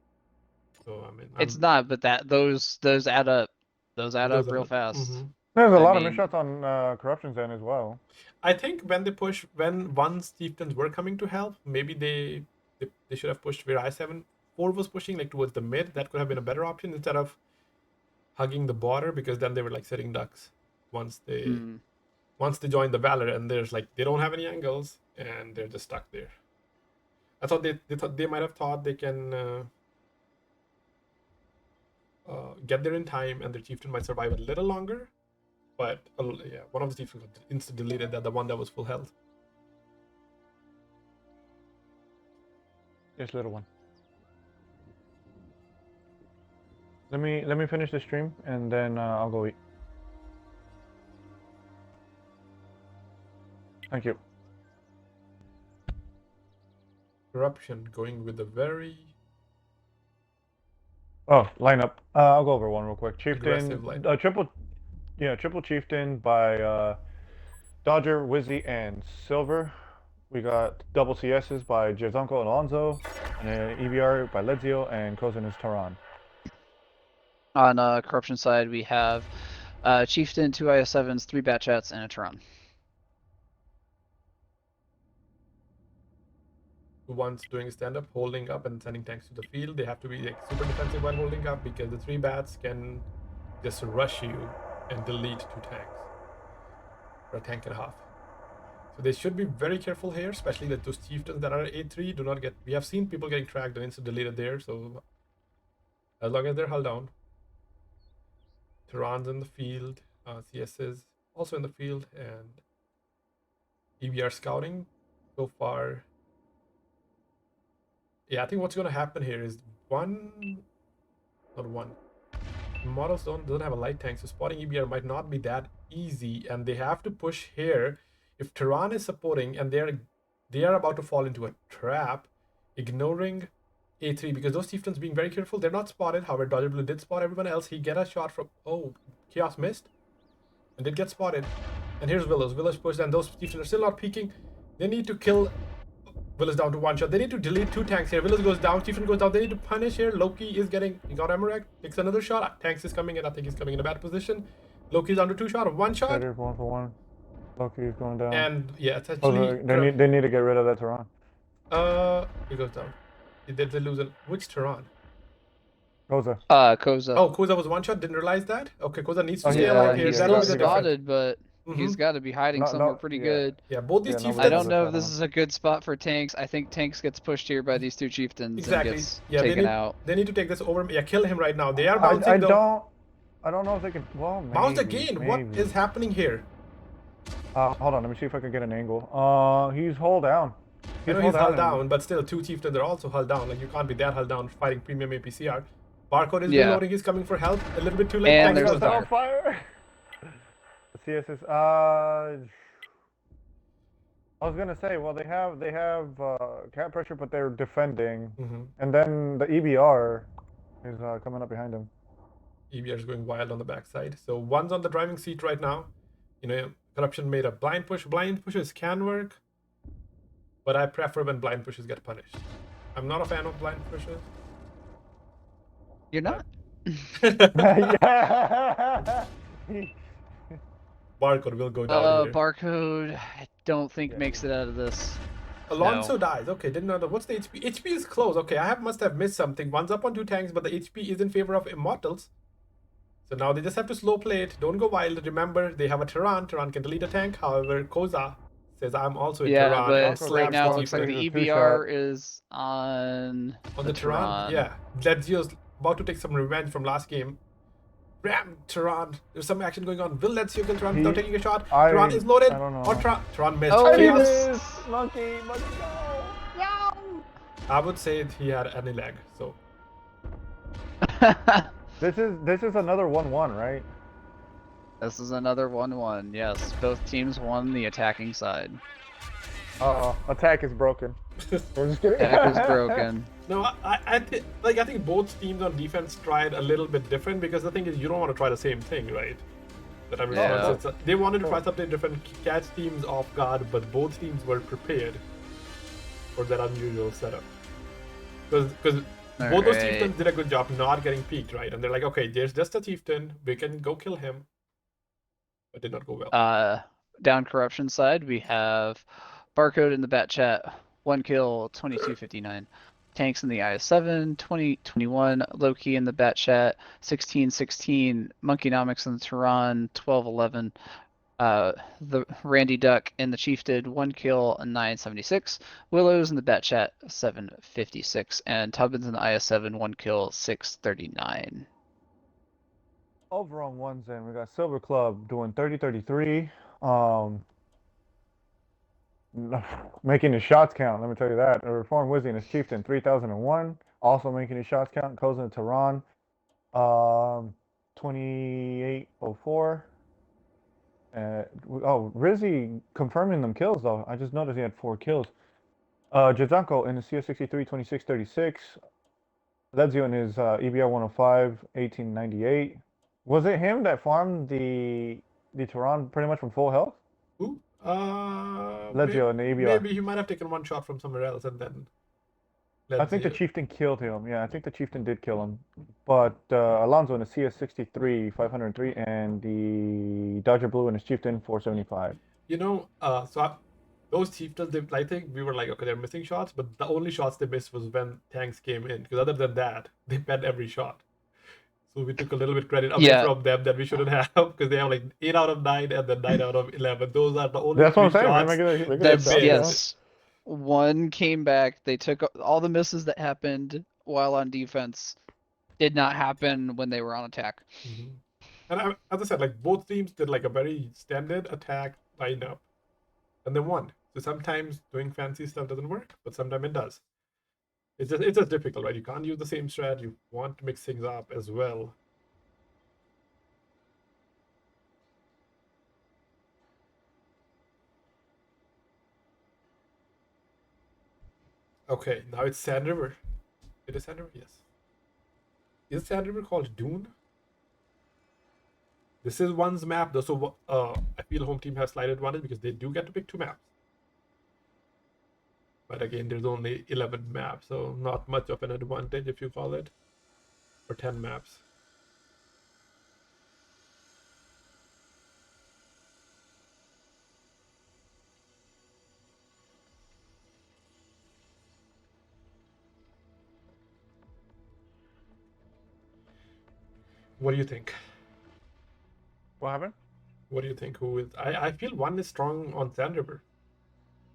So I mean, It's not, but those add up. Those add up real fast. There's a lot of missed shots on Corruption's end as well. I think when once Chieftains were coming to help, maybe they should have pushed where I-7-4 was pushing, like towards the mid. That could have been a better option instead of hugging the border, because then they were like setting ducks once they joined the Valor, and there's like they don't have any angles and they're just stuck there. I thought they might have thought they can get there in time, and their Chieftain might survive a little longer. But yeah, one of the Chieftains got insta deleted. That the one that was full health. Yes, little one. Let me finish the stream and then I'll go eat. Thank you. Corruption going with a very lineup. I'll go over one real quick. Chieftain, triple Chieftain by Dodger, Wizzy, and Silver. We got double CSs by Jezunko and Alonzo, and an EBR by Ledzio, and Kozin is Taran. On Corruption side, we have Chieftain, 2 IS-7s, 3 Batchats, and a Taran. One's doing stand-up, holding up, and sending tanks to the field. They have to be like super defensive while holding up, because the 3 bats can just rush you and delete 2 tanks, or a tank and a half. So they should be very careful here, especially that those Chieftains that are A3 do not get. We have seen people getting tracked and insta deleted there. So as long as they're held down. Taran's in the field, CS is also in the field, and EBR scouting so far. Yeah, I think what's going to happen here is models doesn't have a light tank, so spotting EBR might not be that easy, and they have to push here. If Taran is supporting and they are about to fall into a trap, ignoring A3, because those Chieftains being very careful, they're not spotted. However, Dodger Blue did spot everyone else. He get a shot from Chaos missed and did get spotted. And here's Willows. Willows pushed, and those Chieftains are still not peeking. They need to kill Will is down to one shot. They need to delete 2 tanks here. Willis goes down. Chieftain goes down. They need to punish here. Loki is getting... He got Emmerich. Takes another shot. Tanks is coming in. I think he's coming in a bad position. Loki's down to 2 shot. 1 shot. There's 1 for 1. Loki's going down. And yeah, it's Oh, actually... they need to get rid of that Tehran. He goes down. They lose it. Which Tehran? Koza. Koza. Oh, Koza was 1 shot. Didn't realize that. Okay, Koza needs to Oh, stay Yeah, alive here. he's That will still be the difference. spotted, but he's got to be hiding somewhere pretty good. Yeah, both these Yeah, no, chieftains. I don't know if that this one. is a good spot for tanks. I think tanks gets pushed here by these 2 chieftains Exactly. and gets Yeah, taken out. They need to take this over. Yeah, kill him right now. They are bouncing though. I don't know if they can. Well, maybe, Bounce again. What is happening here? Hold on, let me see if I can get an angle. He's hull down. I know he's hull down, but still, 2 chieftains are also hull down. Like, you can't be that hull down fighting premium APCR. Barcode is reloading. He's coming for help. A little bit too late. And Tanks there's goes down. fire. The CS is. I was gonna say, well, they have cap pressure, but they're defending, and then the EBR is coming up behind them. EBR is going wild on the backside. So one's on the driving seat right now. You know, Corruption made a blind push. Blind pushes can work, but I prefer when blind pushes get punished. I'm not a fan of blind pushes. You're not? Yeah. Barcode will go down here. Barcode, I don't think makes it out of this. Alonso dies. Okay, didn't know that. What's the HP? HP is close. Okay, I must have missed something. One's up on 2 tanks, but the HP is in favor of Immortals. So now they just have to slow play it. Don't go wild. Remember, they have a Tehran. Tehran can delete a tank. However, Koza says, I'm also a Tehran. But right now it looks like the EBR is on the Tehran. Yeah. Ledzio's about to take some revenge from last game. Ram Tehran. There's some action going on. Will Ledzio kill Tehran without taking a shot? Tehran is loaded. I don't know. Or Tehran missed. Oh, he Chaos. Monkey, no. I would say he had any lag. So This is another 1-1, right? This is another 1-1. Yes, both teams won the attacking side. Attack is broken. We're just kidding. Attack is broken. no, I think both teams on defense tried a little bit different, because the thing is, you don't want to try the same thing, right? That I'm they wanted to try something different, catch teams off guard, but both teams were prepared for that unusual setup. Because both those chieftains did a good job not getting peeked, right? And they're like, okay, there's just a chieftain, we can go kill him. But did not go well. Down corruption side, we have Barcode in the bat chat, 1 kill, 2259. Tanks in the IS-7, 2021. Loki in the bat chat, 1616. Monkeynomics in the Tehran, 1211. The Randy Duck in the Chief did 1 kill, 976. Willows in the bat chat, 756. And Tubbins in the IS-7, 1 kill, 639. Over on one's end, we got Silver Club doing 30-33. Making his shots count, let me tell you that. A Reformed Wizzy and his Chieftain, 3001. Also making his shots count. Koza and Tehran, 2804. Rizzy confirming them kills, though. I just noticed he had 4 kills. Jazanko in the CS63, 2636. Ledzio in his EBR 105, 1898. Was it him that farmed the Tehran pretty much from full health? Who? Ledzio in the EBR. Maybe he might have taken 1 shot from somewhere else and then. I think the Chieftain killed him. Yeah, I think the Chieftain did kill him. But Alonso in the CS63, 503, and the Dodger Blue in his Chieftain, 475. You know, those chieftains, I think we were like, okay, they're missing shots, but the only shots they missed was when tanks came in. Because other than that, they bet every shot. So we took a little bit credit away from them that we shouldn't have, because they have like 8 out of 9 and then 9 out of 11. Those are the only That's what I'm saying. saying. Yes. 1 came back. They took all the misses that happened while on defense. Did not happen when they were on attack. Mm-hmm. And as I said, like both teams did like a very standard attack lineup, and they won. So sometimes doing fancy stuff doesn't work, but sometimes it does. It's just difficult, right? You can't use the same strat. You want to mix things up as well. Okay, now it's Sand River. It is Sand River, yes. Is Sand River called Dune? This is one's map, though, so I feel home team has slight advantage because they do get to pick 2 maps. But again, there's only 11 maps, so not much of an advantage if you call it. Or 10 maps. What do you think? What happened? What do you think? Who is? I feel one is strong on Sand River.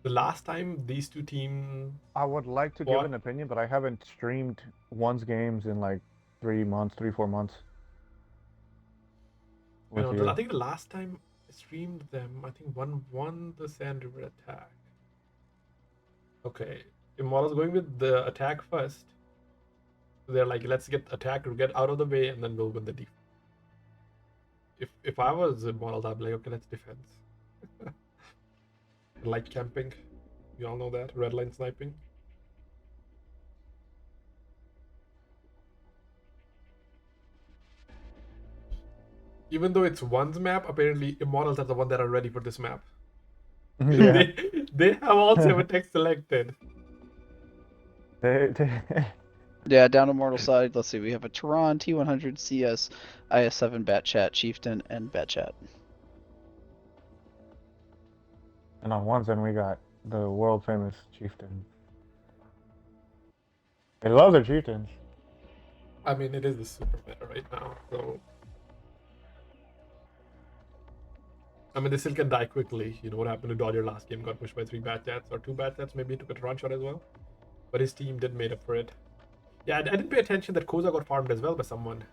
The last time these two teams I would like to give fought, an opinion, but I haven't streamed one's games in like 3 months, 3-4 months. you With know, I you. think the last time I streamed them, I think one won the Sand River attack. Okay, Immortal's going with the attack first. They're like, let's get attack or get out of the way, and then we'll win the defense. If I was Immortal, I'd be like, okay, let's defense. Like camping, you all know that red line sniping. Even though it's one's map, apparently Immortals are the one that are ready for this map. Yeah. they have all 7 techs selected. they Yeah, down Immortal side, let's see, we have a Tehran, T100, CS, IS7, Batchat, Chieftain, and Batchat. And on one's end, we got the world famous chieftain. They love their chieftains. I mean, it is the super meta right now, so. I mean, they still can die quickly. You know what happened to Dodger last game? Got pushed by 3 Batchats or 2 Batchats. Maybe he took a Tehran shot as well. But his team did made up for it. Yeah, I didn't pay attention that Koza got farmed as well by someone.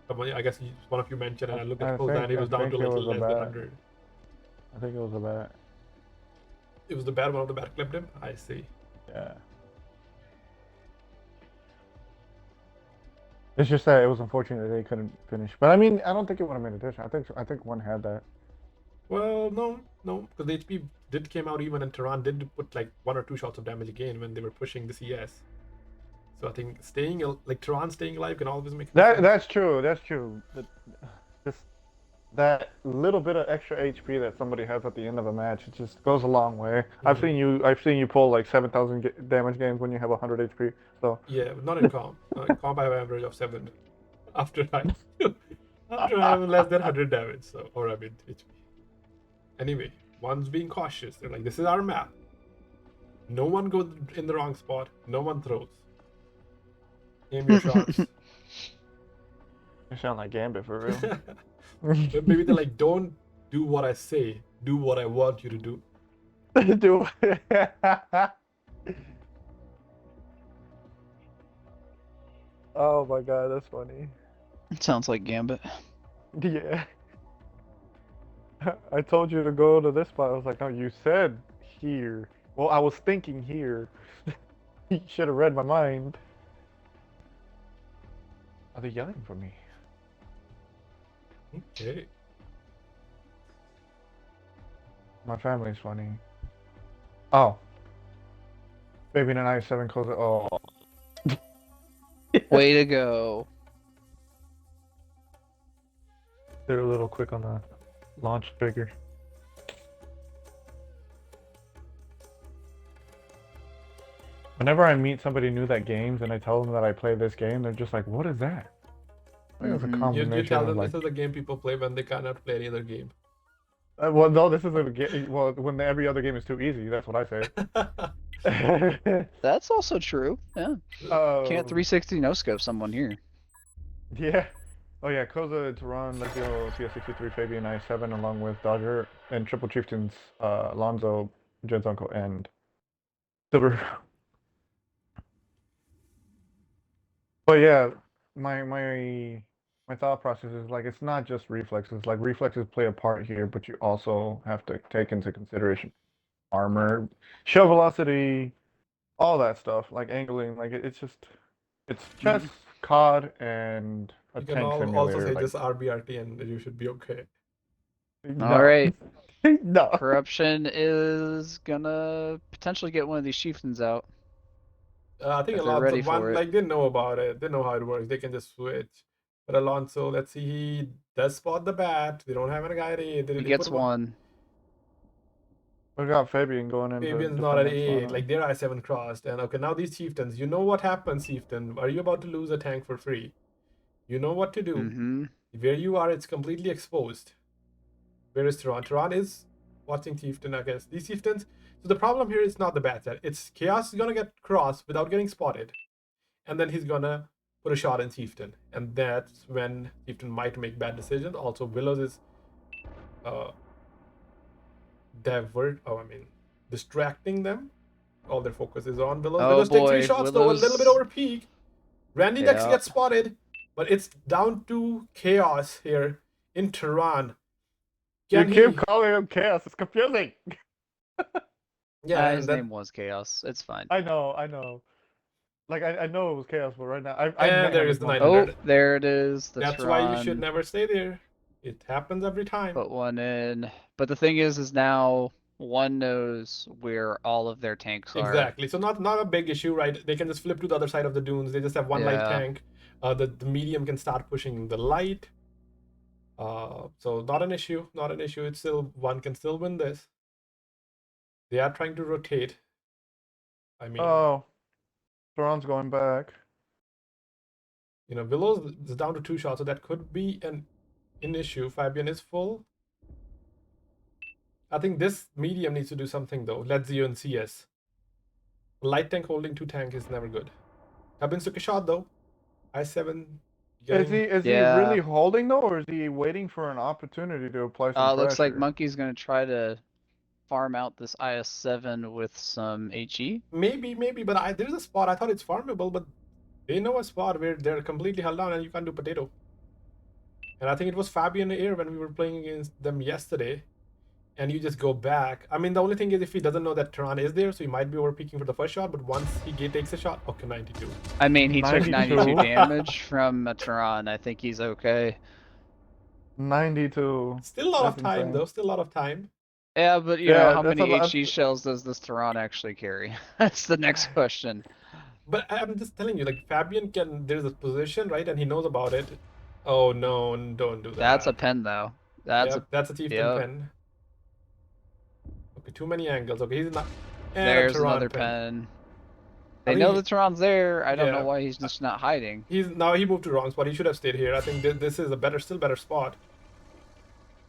I guess one of you mentioned, and I looked at Koza and he was down to like less than 100. I think it was a bat. It was the bad one of the bat clipped him? I see. Yeah. It's just that it was unfortunate that they couldn't finish. But I mean, I don't think it would have made a difference. I think one had that. Well, no, because the HP did came out even, and Tehran did put like 1 or 2 shots of damage again when they were pushing the CS. So I think Tehran staying alive can always make That sense. that's true. That's true. Just that little bit of extra HP that somebody has at the end of a match, it just goes a long way. I've seen you pull like 7,000 damage games when you have 100 HP. So Yeah, but not in comp. In comp, I have an average of 7 after I have less than 100 damage. So, or I mean HP. Anyway, one's being cautious. They're like, this is our map. No one goes in the wrong spot. No one throws. Aim your shots. you sound like Gambit for real. But maybe they're like, don't do what I say. Do what I want you to do. Do Oh my god, that's funny. Sounds like Gambit. Yeah. I told you to go to this spot. I was like, no, you said here. Well, I was thinking here. You should have read my mind. Are they yelling for me? Okay. My family's funny. Oh. Baby and I 7 close. Oh. Way to go. They're a little quick on the launch trigger. Whenever I meet somebody new that games and I tell them that I play this game, they're just like, "What is that?" I think it's a combination You tell of them like. this is the game people play when they cannot play any other game. Well, no, this is a game. Well, when every other game is too easy, that's what I say. That's also true. Yeah. Can't 360 no scope someone here. Yeah. Oh yeah, Koza, Tehran, Lexio, CS63, Fabian, I7, along with Dodger and Triple Chieftains, Alonzo, Jed's uncle, and Silver. But yeah, my thought process is like it's not just reflexes. Like reflexes play a part here, but you also have to take into consideration armor, shell velocity, all that stuff, like angling. Like it's just it's chess, COD, and a You can tank also simulator. say Like just RBRT and you should be okay. no, Alright. no. Corruption is gonna potentially get one of these chieftains out. I think If they're Alonso ready for it. like they know about it. They know how it works. They can just switch. But Alonso, let's see, he does spot the bat. They don't have any guy. He gets one. We got Fabian going in to Fabian's defend not at that A8, spot. like their I7 crossed, and okay, now these chieftains, you know what happens, chieftain. Are you about to lose a tank for free? You know what to do. Mm-hmm. Where you are, it's completely exposed. Where is Tehran? Tehran is watching chieftain, I guess. These chieftains. So the problem here is not the bad set. It's Chaos is gonna get crossed without getting spotted, and then he's gonna put a shot in chieftain, and that's when chieftain might make bad decisions. Also, Willows is distracting them. All their focus is on Willows. Oh Willows take 3 boy, shots though, a little bit Willows. over peak. Randy Dex Yeah. gets spotted, but it's down to Chaos here in Tehran. You Can keep he? calling him Chaos. It's confusing. Yeah, His and that, name was Chaos. It's fine. I know. Like I know it was Chaos, but right now I and met there him is as the one. 900. Oh, there it is. The That's why you should Tron. never stay there. It happens every time. Put one in. But the thing is now one knows where all of their tanks are. Exactly. So not a big issue, right? They can just flip to the other side of the dunes. They just have one light Yeah. tank. The medium can start pushing the light. So not an issue. Not an issue. It's still one can still win this. They are trying to rotate. I mean, Oh, Theron's going back. you know, Willows is down to 2 shots, so that could be an issue. Fabian is full. I think this medium needs to do something though. Ledzio and CS. Light tank holding 2 tank is never good. Tubbins took a shot though. I7 Is he Yeah. really holding though, or is he waiting for an opportunity to apply some pressure? Looks like Monkey's gonna try to farm out this IS-7 with some HE. Maybe, but there's a spot. I thought it's farmable, but they know a spot where they're completely held down and you can't do potato. And I think it was Fabian Air when we were playing against them yesterday. And you just go back. I mean, the only thing is if he doesn't know that Tehran is there, so he might be overpeaking for the first shot, but once he takes a shot, okay, 92. I mean, he took 92. 92 damage from a Tron. I think he's okay. 92. Still a lot That's of time, insane. though. Still a lot of time. Yeah, but you Yeah, know, how that's many a lot. HE shells does this Tron actually carry? That's the next question. But I'm just telling you, like, Fabian can, there's a position, right? And he knows about it. Oh, no, don't do that. That's a pen, though. That's that's a chieftain yep. pen. Okay, too many angles. Okay, he's not. And There's Tehran another pen. pen. I They think know the Tron's there. I don't yeah. know why he's just not hiding. he moved to the wrong spot. He should have stayed here. I think this is a still better spot.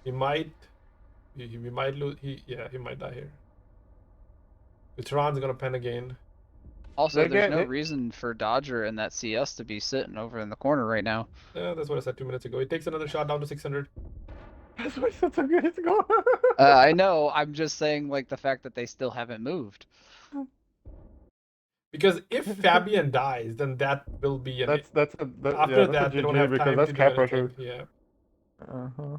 He might lose. He might die here. The Tehran's gonna pen again. Also, there's no reason for Dodger and that CS to be sitting over in the corner right now. Yeah, that's what I said 2 minutes ago. He takes another shot down to 600. That's what I said 2 minutes ago. I know. I'm just saying, like, the fact that they still haven't moved. Because if Fabian dies, then that will be an. After that, they don't have time because to that's do cap anything. pressure. Yeah. Uh-huh.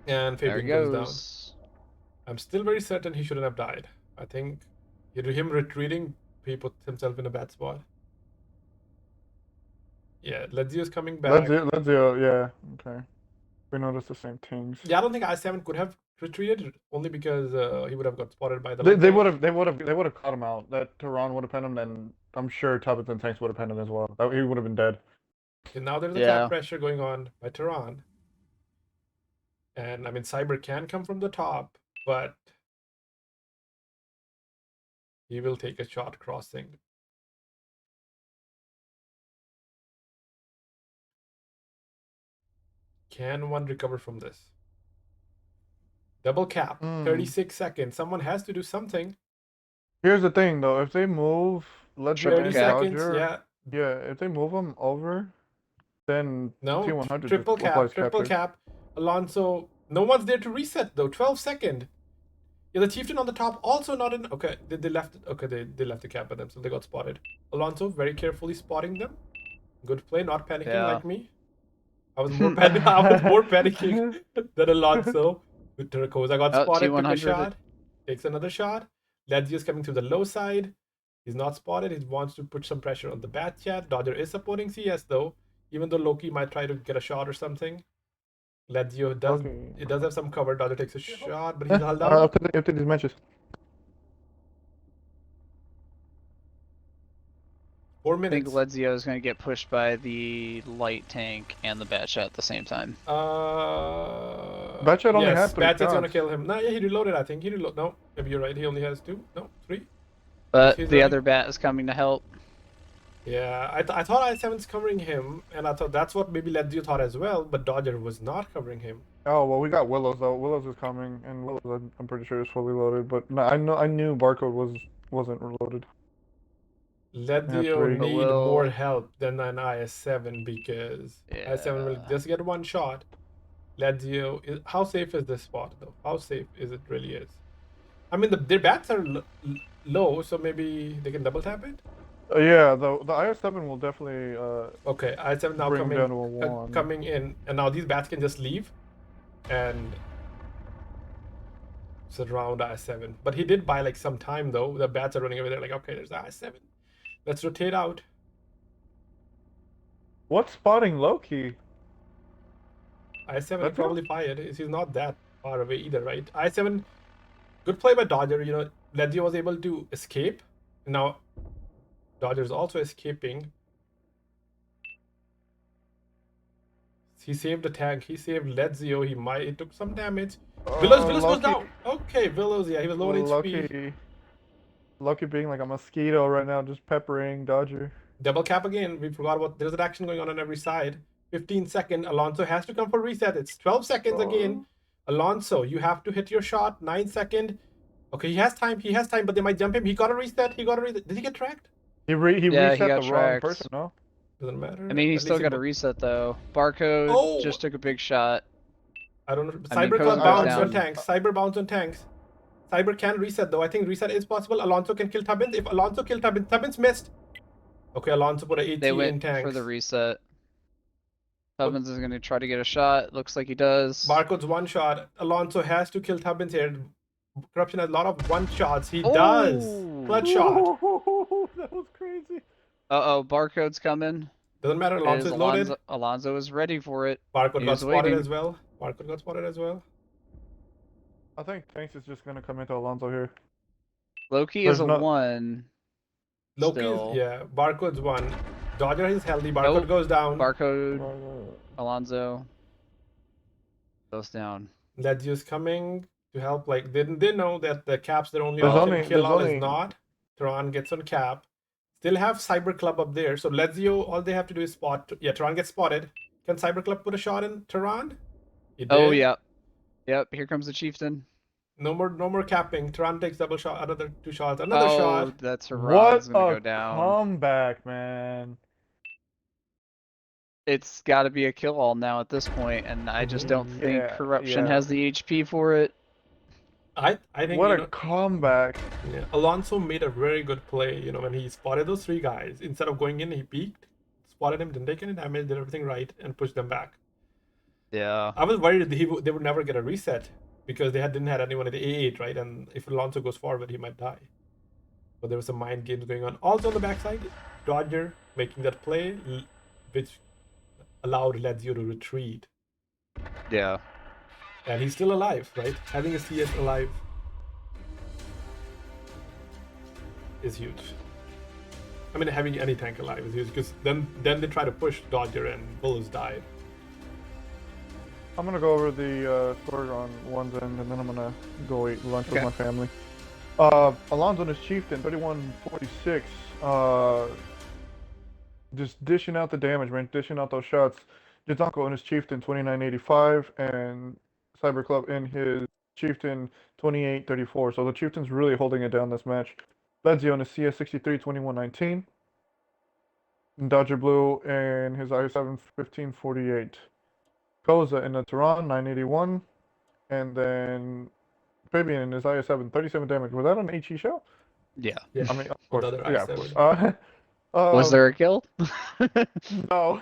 And There Fabian he goes down. goes. I'm still very certain he shouldn't have died. I think him retreating, he put himself in a bad spot. Yeah, Ledzio's coming back. Ledzio, yeah, okay. We noticed the same things. Yeah, I don't think I7 could have retreated only because he would have got spotted by the. They would have caught him out. That Tehran would have penned him, then I'm sure Tubbins and Tanks would have penned him as well. He would have been dead. And now there's a Yeah. cap pressure going on by Tehran. And I mean, Cyber can come from the top, but he will take a shot crossing. Can one recover from this? Double cap, 36 seconds. Someone has to do something. Here's the thing, though. If they move Ledzio 30 and seconds, Dodger, yeah. if they move them over, then No, T100 triple just applies triple capture. cap. Alonso, no one's there to reset though. 12 second. Yeah, the chieftain on the top also not in. Okay, they left. Okay, they left the cap at them, so they got spotted. Alonso very carefully spotting them. Good play, not panicking like me. I was more panicking than Alonso. With Turcosa got spotted, took a shot, takes another shot. Ledzio's coming through the low side. He's not spotted. He wants to put some pressure on the bat chat. Dodger is supporting CS though, even though Loki might try to get a shot or something. Ledzio does have some cover. Dodger takes a shot, but he's held down. After these matches. 4 I minutes. think Ledzio is going to get pushed by the light tank and the bat shot at the same time. Batchet only yes, had 3 Batchet's gonna shots. kill him. No, yeah, he reloaded. I think he reloaded. No, maybe you're right. He only has 2. No, 3. But He's the running. other bat is coming to help. Yeah, I thought I7's covering him, and I thought that's what maybe Ledzio thought as well. But Dodger was not covering him. Oh well, we got Willows though. Willows is coming, and Willows I'm pretty sure is fully loaded. But no, I knew Barcode wasn't reloaded. Ledzio 3. But need will- more help than an IS7 because IS7 will Yeah. just get one shot. Ledzio, how safe is this spot though? How safe is it really is? I mean, their bats are low, so maybe they can double tap it. Yeah, the IS7 will definitely Okay, IS7 now bring him down to a coming 1. coming in, and now these bats can just leave and surround IS7. But he did buy like some time though. The bats are running over there, like okay, there's IS7. Let's rotate out. What's spotting Loki? I7 he That's probably fired. He's not that far away either, right? I7, good play by Dodger. You know, Ledzio was able to escape. Now, Dodger's also escaping. He saved the tank. He saved Ledzio. He took some damage. Willows goes down. Okay, Willows, yeah, he was low on HP. Loki being like a mosquito right now, just peppering Dodger. Double cap again. We forgot about there's an action going on every side. 15-second. Alonso has to come for reset. It's 12 seconds again. Alonso, you have to hit your shot. 9-second. Okay, he has time. But they might jump him. He got a reset. Did he get tracked? He Yeah, reset he got the wrong tracked. person, no? Doesn't matter. I mean, he At still least got a reset though. Barcode Oh! just took a big shot. I don't know. I mean, Cyber Koza bounce goes on down. tanks. Cyber bounce on tanks. Cyber can reset though. I think reset is possible. Alonso can kill Tubbins. If Alonso kill Tubbins, Tubbins missed. Okay, Alonso put an AT They in went tanks. for the reset. Tubbins is going to try to get a shot. Looks like he does. Barcode's one shot. Alonso has to kill Tubbins here. Corruption has a lot of one shots. He Oh! does. Clutch shot. That was crazy. Uh-oh, Barcode's coming. Doesn't matter. Alonso is loaded. Alonso is ready for it. Barcode He got was spotted waiting. as well. Barcode got spotted as well. I think Tanks is just gonna come into Alonso here. Loki There's is a not- 1. Loki's, Still. yeah. Barcode's one. Dodger is healthy. Barcode Nope. goes down. Barcode, Alonso goes down. Ledzio's coming to help. Like they know that the caps their only There's option. only- Kill there's all only- is not. Tehran gets on cap. Still have Cyber Club up there. So Ledzio, all they have to do is spot. Yeah, Tehran gets spotted. Can Cyber Club put a shot in Tehran? He did. Oh, yep. Yep, here comes the chieftain. No more capping. Tehran takes double shot. Another 2 shots. Another Oh, shot. that's What Iran's gonna a go down. comeback, man! It's got to be a kill all now at this point, and I just don't think Yeah, Corruption yeah. has the HP for it. I think What you a know, comeback! yeah, Alonso made a very good play. You know, when he spotted those 3 guys, instead of going in, he peeked, spotted him, didn't take any damage, did everything right, and pushed them back. Yeah. I was worried that they would never get a reset because they didn't have anyone at the A8, right? And if Alonso goes forward, he might die. But there was some mind games going on. Also on the backside, Dodger making that play, which allowed Ledzio to retreat. Yeah. And he's still alive, right? Having a CS alive is huge. I mean, having any tank alive is huge because then they try to push Dodger and Bullets died. I'm gonna go over the score on one's end, and then I'm gonna go eat lunch with Okay. my family. Alonso and his chieftain, 31-46. Just dishing out the damage, man. Dishing out those shots. Jizanko and his chieftain, 29-85, and Cyber Club in his chieftain, 28-34. So the chieftain's really holding it down this match. Ledzio and his CS63, 21-19. And Dodger Blue and his IS7, 15-48. Koza in the Tehran, 981. And then Fabian in his IS7, 37 damage. Was that an HE show? Yeah. Yeah. I mean, of On course. the other Yeah, of I7. course. Was there a kill? No.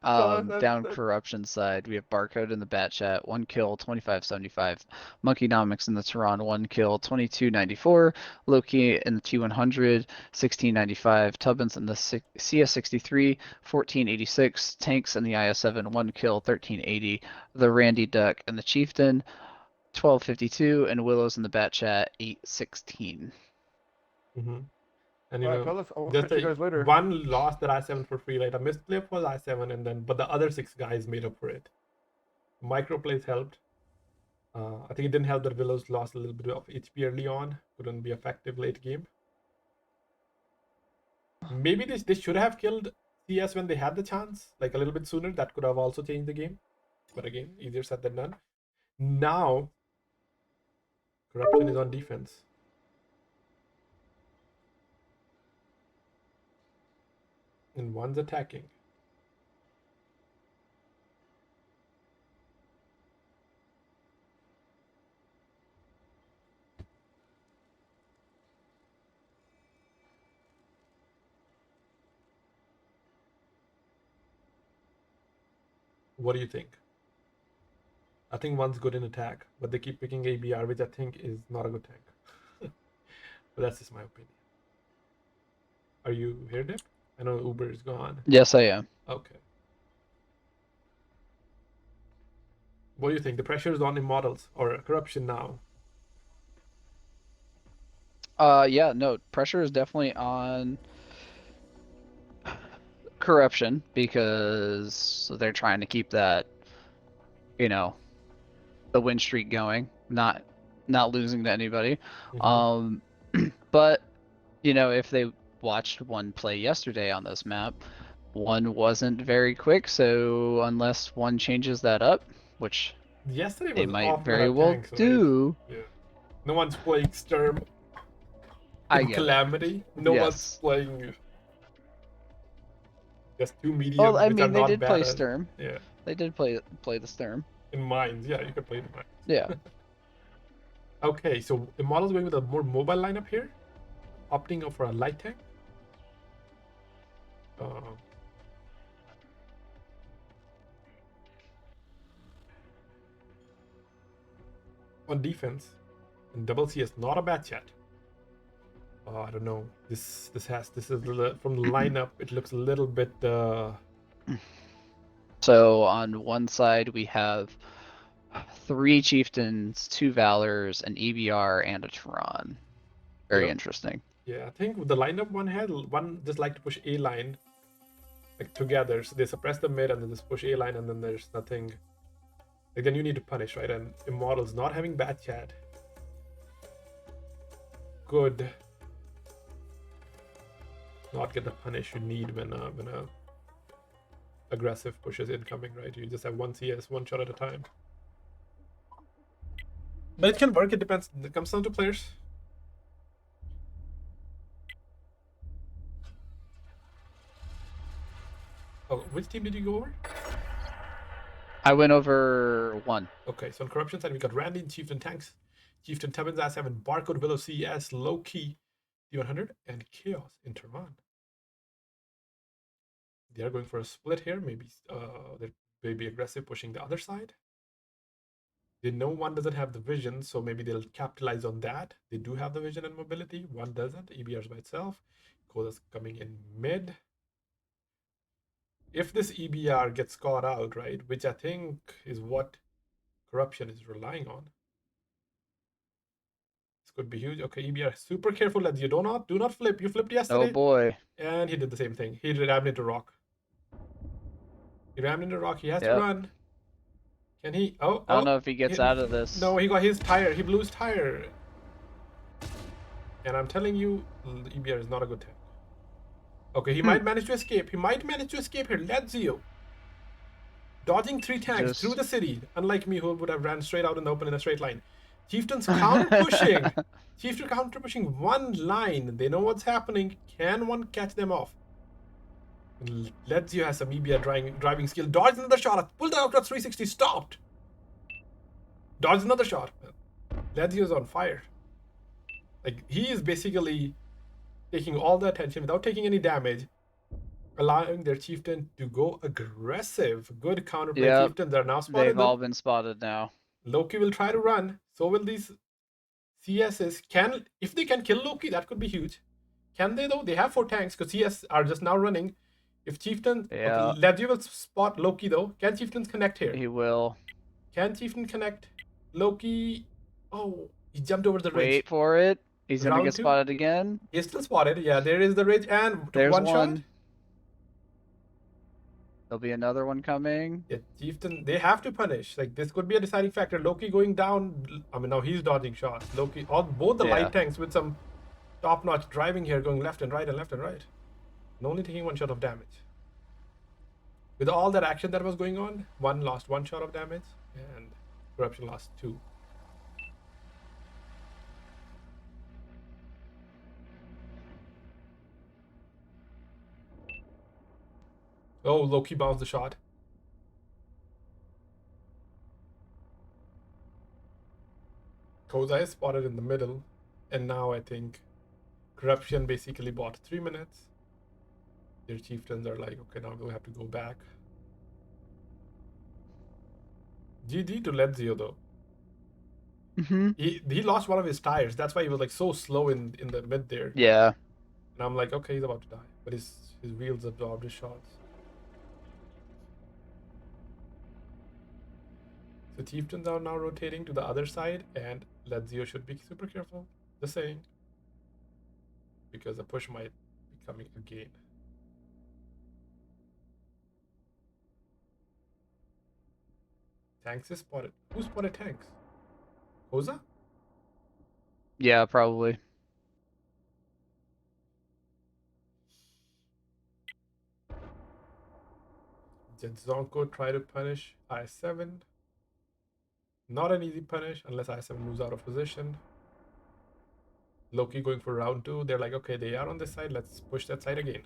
Down Corruption side, we have Barcode in the bat chat, 1 kill, 2575. Monkeynomics in the Tehran, 1 kill, 2294. Loki in the T100, 1695. Tubbins in the CS63, 1486. Tanks in the IS7, 1 kill, 1380. The Randy Duck and the Chieftain, 1252. And Willows in the bat chat, 816. Mm-hmm. And you Alright, know, fellas, I'll just catch you guys later. one loss that I7 for free. Like a misplay was I7, but the other 6 guys made up for it. Micro plays helped. I think it didn't help that Willows lost a little bit of HP early on. Couldn't be effective late game. Maybe they should have killed CS when they had the chance, like a little bit sooner. That could have also changed the game. But again, easier said than done. Now, Corruption is on defense. And one's attacking. What do you think? I think one's good in attack, but they keep picking ABR, which I think is not a good tank. But that's just my opinion. Are you here, Dip? I know Uber is gone. Yes, I am. Okay. What do you think? The pressure is on Immortals or Corruption now? Yeah, no, pressure is definitely on Corruption because they're trying to keep that, you know, the win streak going, not losing to anybody. But you know, if they watched one play yesterday on this map, one wasn't very quick, so unless one changes that up, which Yesterday they was might off very meta well tanks, right? do. Yeah. No one's playing Sturm I in get it. Calamity. No one's Yes. playing just two mediums, Well, I which are mean, they not did bad play at- Sturm. Yeah. They did play the Sturm. In Mines, yeah, you could play the Mines. Yeah. Okay, so the model's going with a more mobile lineup here, opting for a light tank. On defense, and double C is not a bad chat. I don't know. This is from the lineup. It looks a little bit. So on one side we have 3 Chieftains, 2 Valors, an EBR, and a Tehran. Very Yeah. interesting. Yeah, I think the lineup one just like to push A line like together. So they suppress the mid and then just push A line, and then there's nothing. Like then you need to punish, right? And Immortals not having bad chat. Good. Not get the punish you need when a aggressive push is incoming, right? You just have one CS, one shot at a time. But it can work. It depends. It comes down to players. Oh, which team did you go over? I went over 1. Okay, so on Corruption side, we got Randy and Chieftain Tanks, Chieftain Tubbins, S7, Barcode, Willow, CS, Low Key, D100, and Chaos in Tehran. They are going for a split here. Maybe they may be aggressive, pushing the other side. They know one doesn't have the vision, so maybe they'll capitalize on that. They do have the vision and mobility. One doesn't. EBR's by itself. Koda's coming in mid. If this EBR gets caught out, right, which I think is what Corruption is relying on. This could be huge. Okay, EBR, super careful that you do not flip. You flipped yesterday. Oh boy. And he did the same thing. He rammed into rock. He rammed into rock. He has to run. Can he? Oh, I don't know if he gets out of this. No, he got his tire. He blew his tire. And I'm telling you, EBR is not a good tank. Okay, he might manage to escape. He might manage to escape here. Ledzio. Dodging 3 tanks through the city. Unlike me, who would have ran straight out in the open in a straight line. Chieftain's counter pushing. Chieftain counter pushing one line. They know what's happening. Can one catch them off? Ledzio has some EBR driving skill. Dodge another shot. Pulled out at 360. Stopped. Dodge another shot. Ledzio's on fire. Like, he is basically taking all the attention without taking any damage, allowing their chieftain to go aggressive. Good counterplay. Chieftains are now spotted. They've all been spotted now. Loki will try to run. So will these CSs. If they can kill Loki, that could be huge. Can they though? They have 4 tanks because CS are just now running. If Chieftain, Ledzio will spot Loki though. Can Chieftains connect here? He will. Can Chieftain connect? Loki. Oh, he jumped over the ridge. Wait for it. He's gonna get spotted again. He's still spotted. Yeah, there is the ridge and there's one shot. There'll be another one coming. Yeah, Chieftain, they have to punish. Like, this could be a deciding factor. Loki going down. I mean, now he's dodging shots. Loki, both the Yeah. light tanks with some top-notch driving here, going left and right and left and right. And only taking 1 shot of damage. With all that action that was going on, one lost 1 shot of damage, and Corruption lost 2. Oh, Loki bounced the shot. Kozai is spotted in the middle, and now I think Corruption basically bought 3 minutes. Their chieftains are like, okay, now we'll have to go back. GG to Ledzio though. He lost one of his tires. That's why he was like so slow in the mid there. Yeah. And I'm like, okay, he's about to die. But his wheels absorbed his shots. So chieftains are now rotating to the other side, and Ledzio should be super careful. Just saying. Because the push might be coming again. Tanks is spotted. Who spotted tanks? Koza? Yeah, probably. Jedzonko try to punish I7. Not an easy punish unless I7 moves out of position. Loki going for round 2. They're like, okay, they are on this side. Let's push that side again.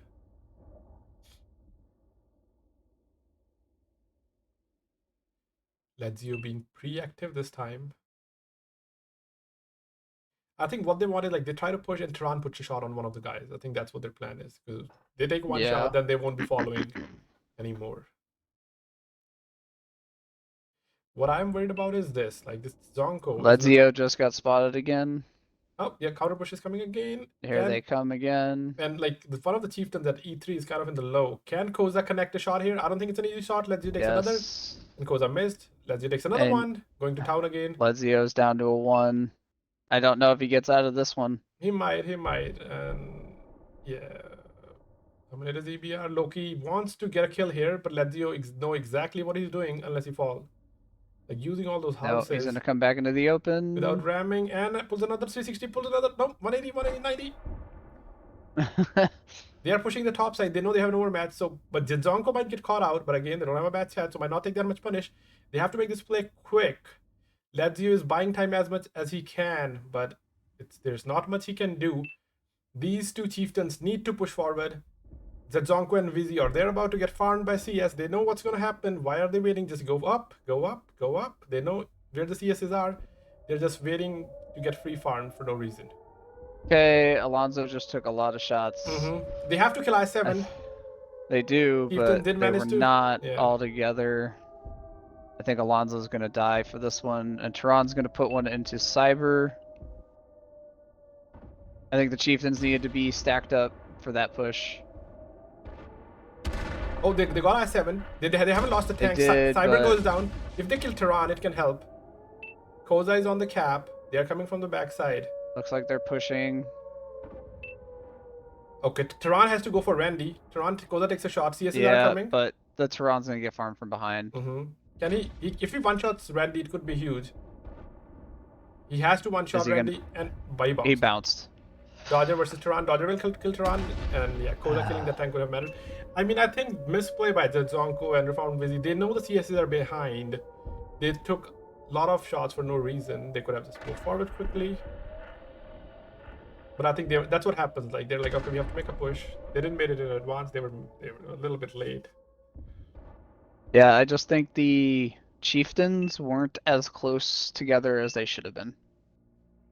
Ledzio being pre-active this time. I think what they want is like they try to push and Tehran puts a shot on one of the guys. I think that's what their plan is. Because they take one shot, then they won't be following anymore. What I'm worried about is this. Like this Zonko. Ledzio just got spotted again. Oh, yeah, counter push is coming again. Here they come again. And like one of the chieftains at E3 is kind of in the low. Can Koza connect a shot here? I don't think it's an easy shot. Ledzio takes another. And Koza missed. Ledzio takes another one. Going to town again. Ledzio's down to a 1. I don't know if he gets out of this one. He might. And yeah. I mean, it is EBR. Loki wants to get a kill here, but Ledzio know exactly what he's doing unless he falls. Like using all those houses. No, he's gonna come back into the open. Without ramming, and pulls another 360, pulls another, no, 180, 180, 90. They are pushing the top side. They know they have no more match, so, but Jedzonko might get caught out, but again, they don't have a bad chat, so might not take that much punish. They have to make this play quick. Ledzio is buying time as much as he can, but there's not much he can do. These two chieftains need to push forward. Jedzonko and Vishaw, they're about to get farmed by CS. They know what's going to happen. Why are they waiting? Just go up, go up, go up. They know where the CSs are. They're just waiting to get free farmed for no reason. Okay, Alonso just took a lot of shots. They have to kill I7. They do, but they were not all together. I think Alonso's going to die for this one, and Tehran's going to put one into Cyber. I think the chieftains needed to be stacked up for that push. Oh, they got I7. They haven't lost the tank. Cyber goes down. If they kill Tehran, it can help. Koza is on the cap. They are coming from the backside. Looks like they're pushing. Okay, Tehran has to go for Randy. Koza takes a shot. CSs are coming. Yeah, but the Tehran's going to get farmed from behind. Can he if he one-shots Randy, it could be huge. He has to one-shot Randy and bounce. He bounced. Dodger versus Tehran. Dodger will kill Tehran, and yeah, Koza killing the tank would have mattered. I mean, I think misplay by Jedzonko and Refound Vizzy. They know the CSs are behind. They took a lot of shots for no reason. They could have just moved forward quickly. But I think that's what happens. Like they're like, okay, we have to make a push. They didn't make it in advance. They were a little bit late. Yeah, I just think the chieftains weren't as close together as they should have been.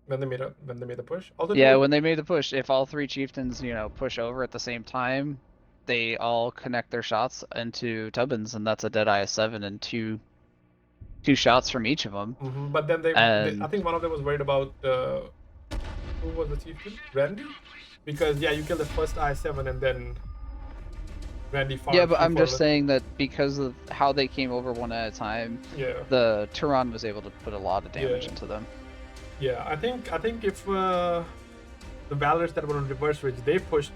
When they made the push. When they made the push, if all 3 chieftains, push over at the same time, they all connect their shots into Tubbins, and that's a dead IS7 and two shots from each of them. But then I think one of them was worried about who was the chieftain? Randy? Because you kill the first I7 and then Randy farmed. Yeah, but I'm just saying that because of how they came over one at a time, the Tehran was able to put a lot of damage into them. Yeah, I think if the Valors that were on reverse ridge, they pushed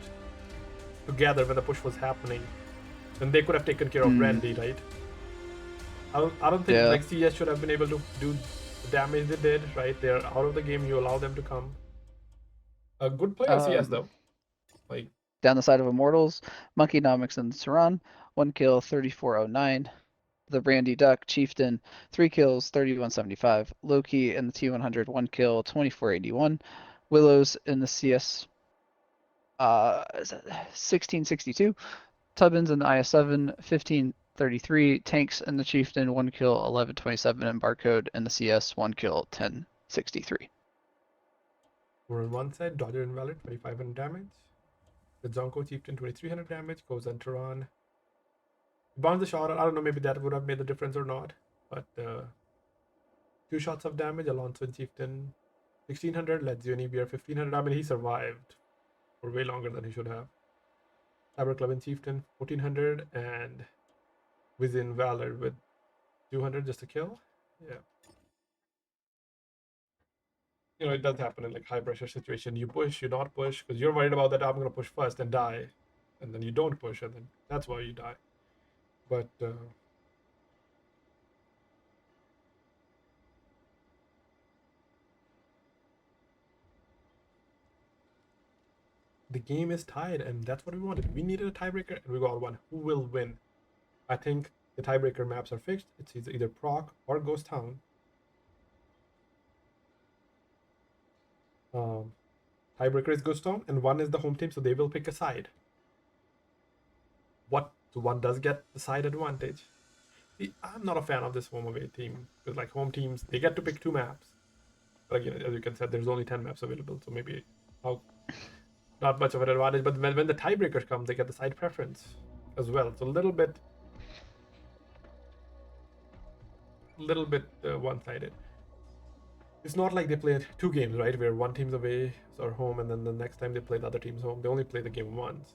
together when the push was happening. And they could have taken care of Randy, right? I don't think Yeah. like CS should have been able to do the damage they did, right? They're out of the game, you allow them to come. A good play on CS though. Like Down the side of Immortals, Monkeynomics and Saran, 1 kill, 3409. The Brandy Duck, Chieftain, 3 kills, 3175. Loki in the T100, 1 kill, 2481. Willows in the CS, 1662. Tubbins in the IS7, 1533. Tanks in the Chieftain, 1 kill, 1127. And Barcode in the CS, 1 kill, 1063. we're on one side, Dodger Invalid, 2500 damage. The Zonko Chieftain, 2300 damage, goes on Turan. Bounce the shot, I don't know, maybe that would have made the difference or not. But 2 shots of damage, Alonso and Chieftain, 1600, Ledzio and EBR, 1500. I mean, he survived for way longer than he should have. Cyber Club and Chieftain, 1400, and Within Valor with 200 just to kill. Yeah. You know, it does happen in like high pressure situation. You push, you not push, because you're worried about that I'm gonna push first and die. And then you don't push, and then that's why you die. But the game is tied, and that's what we wanted. We needed a tiebreaker, and we got one. Who will win? I think the tiebreaker maps are fixed. It's either Proc or Ghost Town. Tiebreaker is Ghost Town, and one is the home team, so they will pick a side. So one does get the side advantage. See, I'm not a fan of this home away team because like home teams they get to pick 2 maps. But again, as you can see, there's only 10 maps available, so maybe not much of an advantage. But when the tiebreakers come, they get the side preference as well. It's a little bit one-sided. It's not like they played 2 games, right? Where one team's away or home, and then the next time they play the other team's home. They only play the game once,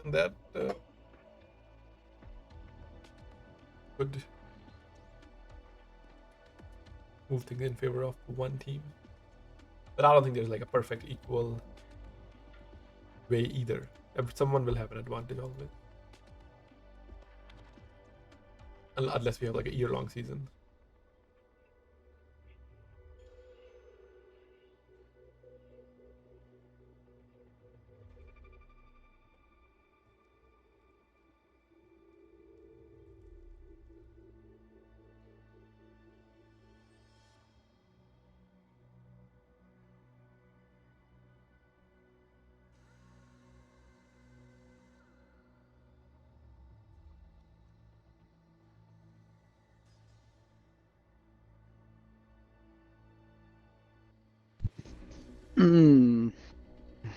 and that could move things in favor of one team. But I don't think there's like a perfect equal way either. Someone will have an advantage always, unless we have like a year-long season.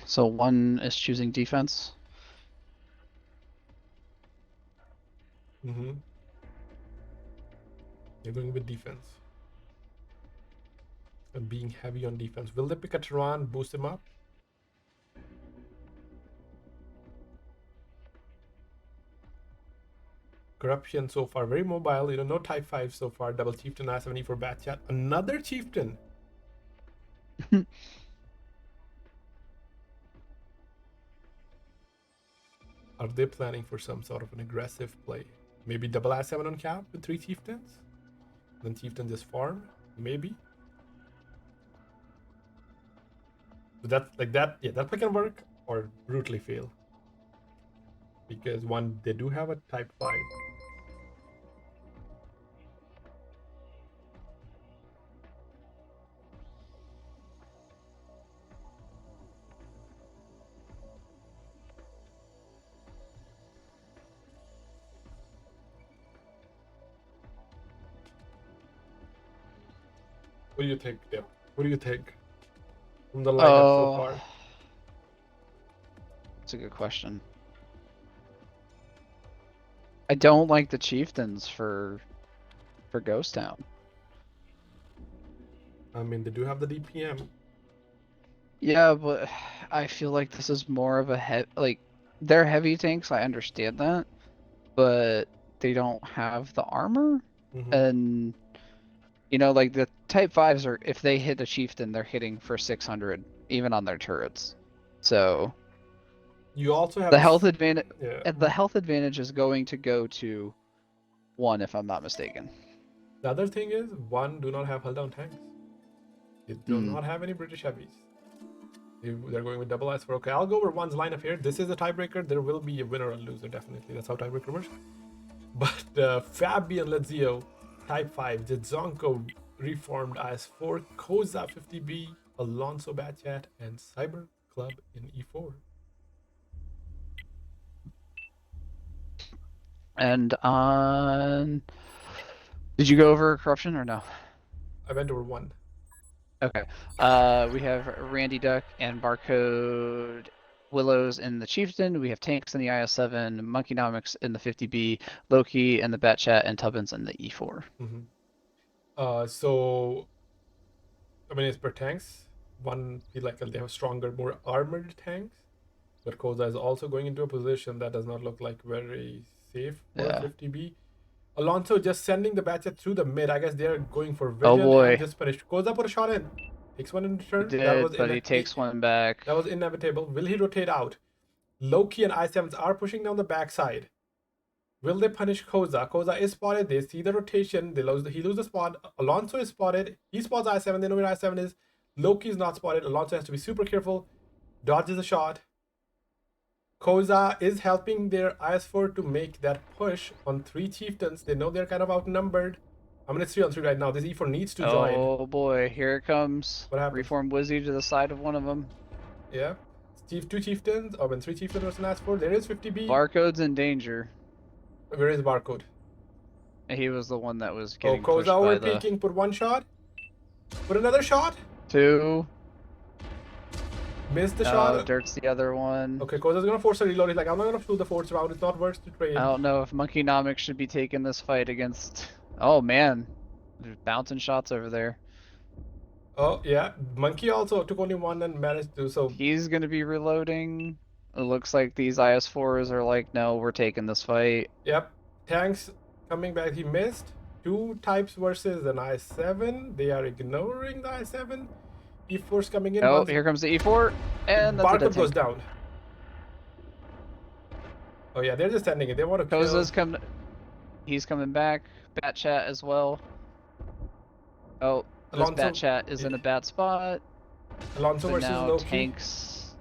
So one is choosing defense. Mm-hmm. They're going with defense and being heavy on defense. Will they pick a Tehran, boost him up? Corruption so far very mobile. No Type 5 so far. Double Chieftain I-70 for Bat Chat. Another Chieftain. Are they planning for some sort of an aggressive play? Maybe double I-7 on cap with 3 Chieftains? Then Chieftain just farm? Maybe. So that's like that. Yeah, that play can work or brutally fail. Because one, they do have a Type 5. What do you think, Deb? What do you think from the lineup so far? That's a good question. I don't like the Chieftains for Ghost Town. I mean, they do have the DPM. Yeah, but I feel like this is more of a they're heavy tanks, I understand that, but they don't have the armor. Mm-hmm. And like the Type 5s are, if they hit a Chieftain, they're hitting for 600 even on their turrets. So You also have The a health s- advantage. yeah. The health advantage is going to go to 1, if I'm not mistaken. The other thing is, one do not have hull down tanks. They do Hmm. not have any British heavies. They're going with double eyes for okay. I'll go over one's lineup here. This is a tiebreaker. There will be a winner or loser, definitely. That's how tiebreaker works. But Fabian Lazio, Type 5, Dzonko reformed IS4, Koza 50B, Alonso Batchat, and Cyber Club in E4. And on. Did you go over corruption or no? I went over one. Okay. We have Randy Duck and Barcode Willows in the Chieftain. We have Tanks in the IS7, Monkeynomics in the 50B, Loki in the Batchat, and Tubbins in the E4. So I mean, it's per tanks. One feel like they have stronger, more armored tanks, but Koza is also going into a position that does not look like very safe for Yeah. 50B. Alonso just sending the Batchet through the mid. I guess they're going for Oh vision boy. and just punish. Koza put a shot in. Takes one in He return. did, but he takes one back. That was inevitable. Will he rotate out? Loki and I7s are pushing down the backside. Will they punish Koza? Koza is spotted. They see the rotation. He loses the spot. Alonso is spotted. He spots I7. They know where I7 is. Loki is not spotted. Alonso has to be super careful. Dodges a shot. Koza is helping their IS4 to make that push on 3 chieftains. They know they're kind of outnumbered. I mean, it's 3-on-3 right now. This E4 needs to join. Oh boy, here it comes. What happens? Reform Wizzy to the side of one of them. Yeah. 2 chieftains. Or when 3 chieftains versus an IS4. There is 50B. Barcode's in danger. Where is Barcode? He was the one that was getting Koza pushed by over the peeking. Put one shot. Put another shot. 2. Missed the shot. Dirt's the other one. Okay, Koza's gonna force a reload. He's like, I'm not gonna shoot the force round. It's not worth to trade. I don't know if Monkeynomics should be taking this fight against. Oh man, there's bouncing shots over there. Oh yeah, Monkey also took only one and managed to. So He's gonna be reloading. It looks like these IS4s are like, no, we're taking this fight. yep, tanks coming back. He missed 2 types versus an I7. They are ignoring the I7. E4's coming in. Oh, here comes the E4, and that's a dead Barcode goes tank. down. Oh yeah, they're just sending it. They want to kill. Koza's coming. He's coming back. Batchat as well. Oh, this Alonso- Batchat is in a bad spot. Alonso But versus now Loki. tanks.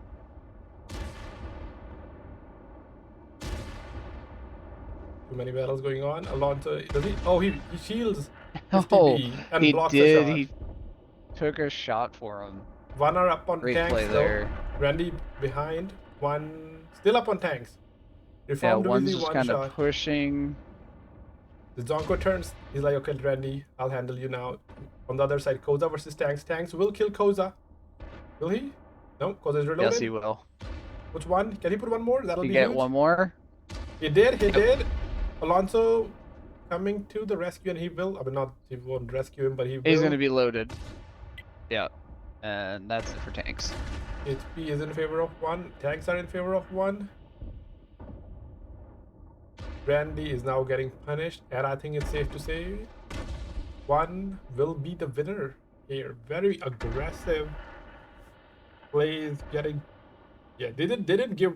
Too many battles going on. Alonso does he? Oh, he shields. Oh, 50B and he blocks did. the shot. He took a shot for him. One are up on Great tanks play though. there. Randy behind. One still up on tanks. Yeah, Reformed one's Wizzy, just one kind shot. of pushing. The Zonko turns. He's like, okay, Randy, I'll handle you now. On the other side, Koza versus tanks. Tanks will kill Koza. Will he? No, Koza is reloaded. Yes, he will. Which one? Can he put one more? That'll You be get huge. one more. He did. He did. Alonso coming to the rescue, and he will. I mean, not he won't rescue him, but he will. He's going to be loaded. Yeah. And that's it for tanks. HP is in favor of one. Tanks are in favor of one. Randy is now getting punished, and I think it's safe to say one will be the winner here. Very aggressive plays, getting. Yeah, they didn't give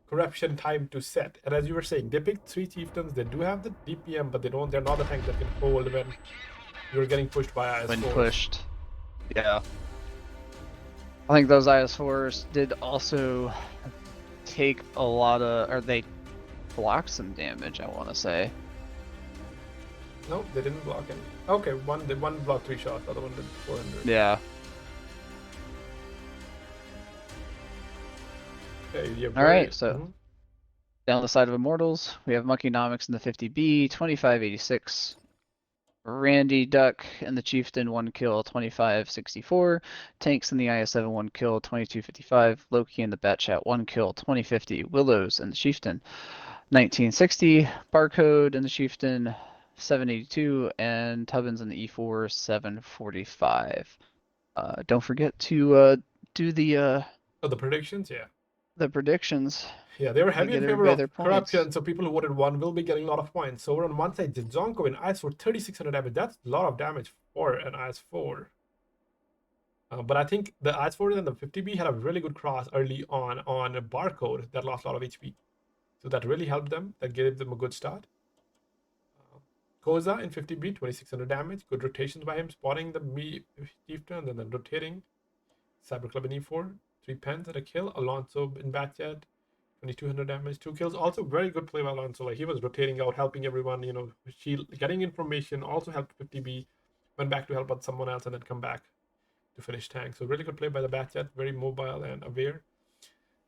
corruption time to set. And as you were saying, they picked 3 chieftains. They do have the DPM, but they're not the tank that can hold when you're getting pushed by IS4. When pushed. Yeah. I think those IS4s did also take a lot of, or they blocked some damage, I want to say. No, they didn't block any. Okay, one blocked 3 shots, the other one did 400. Yeah. Okay, yeah, All right, so Mhm. down the side of Immortals, we have Monkeynomics in the 50B, 2586. Randy Duck and the Chieftain, 1 kill, 2564. Tanks in the IS7, 1 kill, 2255. Loki and the Batchat, 1 kill, 2050. Willows and the Chieftain, 1960. Barcode and the Chieftain, 782. And Tubbins and the E4, 745. Don't forget to do the Oh, the predictions, yeah. predictions. Yeah, they were heavy get in favor everybody of their corruption, points. so people who voted 1 will be getting a lot of points. So we're on one side, Dzonko in IS for 3600 damage. That's a lot of damage for an IS4. But I think the Ice Force and the 50B had a really good cross early on a Barcode that lost a lot of HP. So that really helped them. That gave them a good start. Koza in 50B, 2600 damage. Good rotations by him, spotting the me chieftain and then rotating. Cyber Club in E4, 3 pens and a kill. Alonso in Batchet, 2200 damage, 2 kills. Also very good play by Alonso. Like he was rotating out, helping everyone, you know, getting information, also helped 50B, went back to help out someone else and then come back to finish tank. So really good play by the Batchet, very mobile and aware.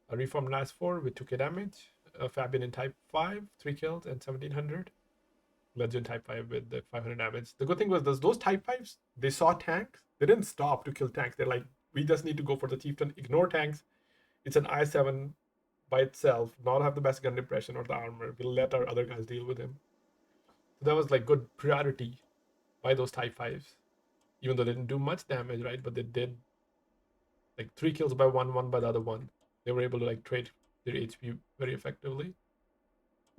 A reformed last 4 with 2k damage. Fabian in type 5, 3 kills and 1700. Legend type 5 with the 500 damage. The good thing was those type 5s, they saw tanks. They didn't stop to kill tanks. They're like, we just need to go for the chieftain, ignore tanks. It's an I7 by itself, not have the best gun depression or the armor. We'll let our other guys deal with him. So that was like good priority by those type 5s. Even though they didn't do much damage, right? But they did like 3 kills by one by the other one. They were able to like trade their HP very effectively.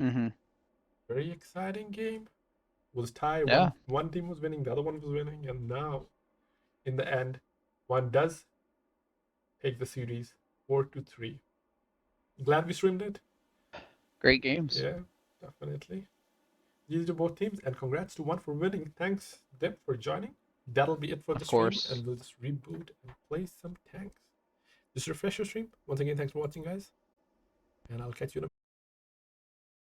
Mm-hmm. Very exciting game. It was tie. Yeah. One team was winning, the other one was winning, and now, in the end, one does take the series 4-3. Glad we streamed it. Great games. Yeah, definitely. These to both teams, and congrats to one for winning. Thanks, Dip, for joining. That'll be it for the stream, and we'll just reboot and play some tanks. Just refresh your stream. Once again, thanks for watching, guys, and I'll catch you in a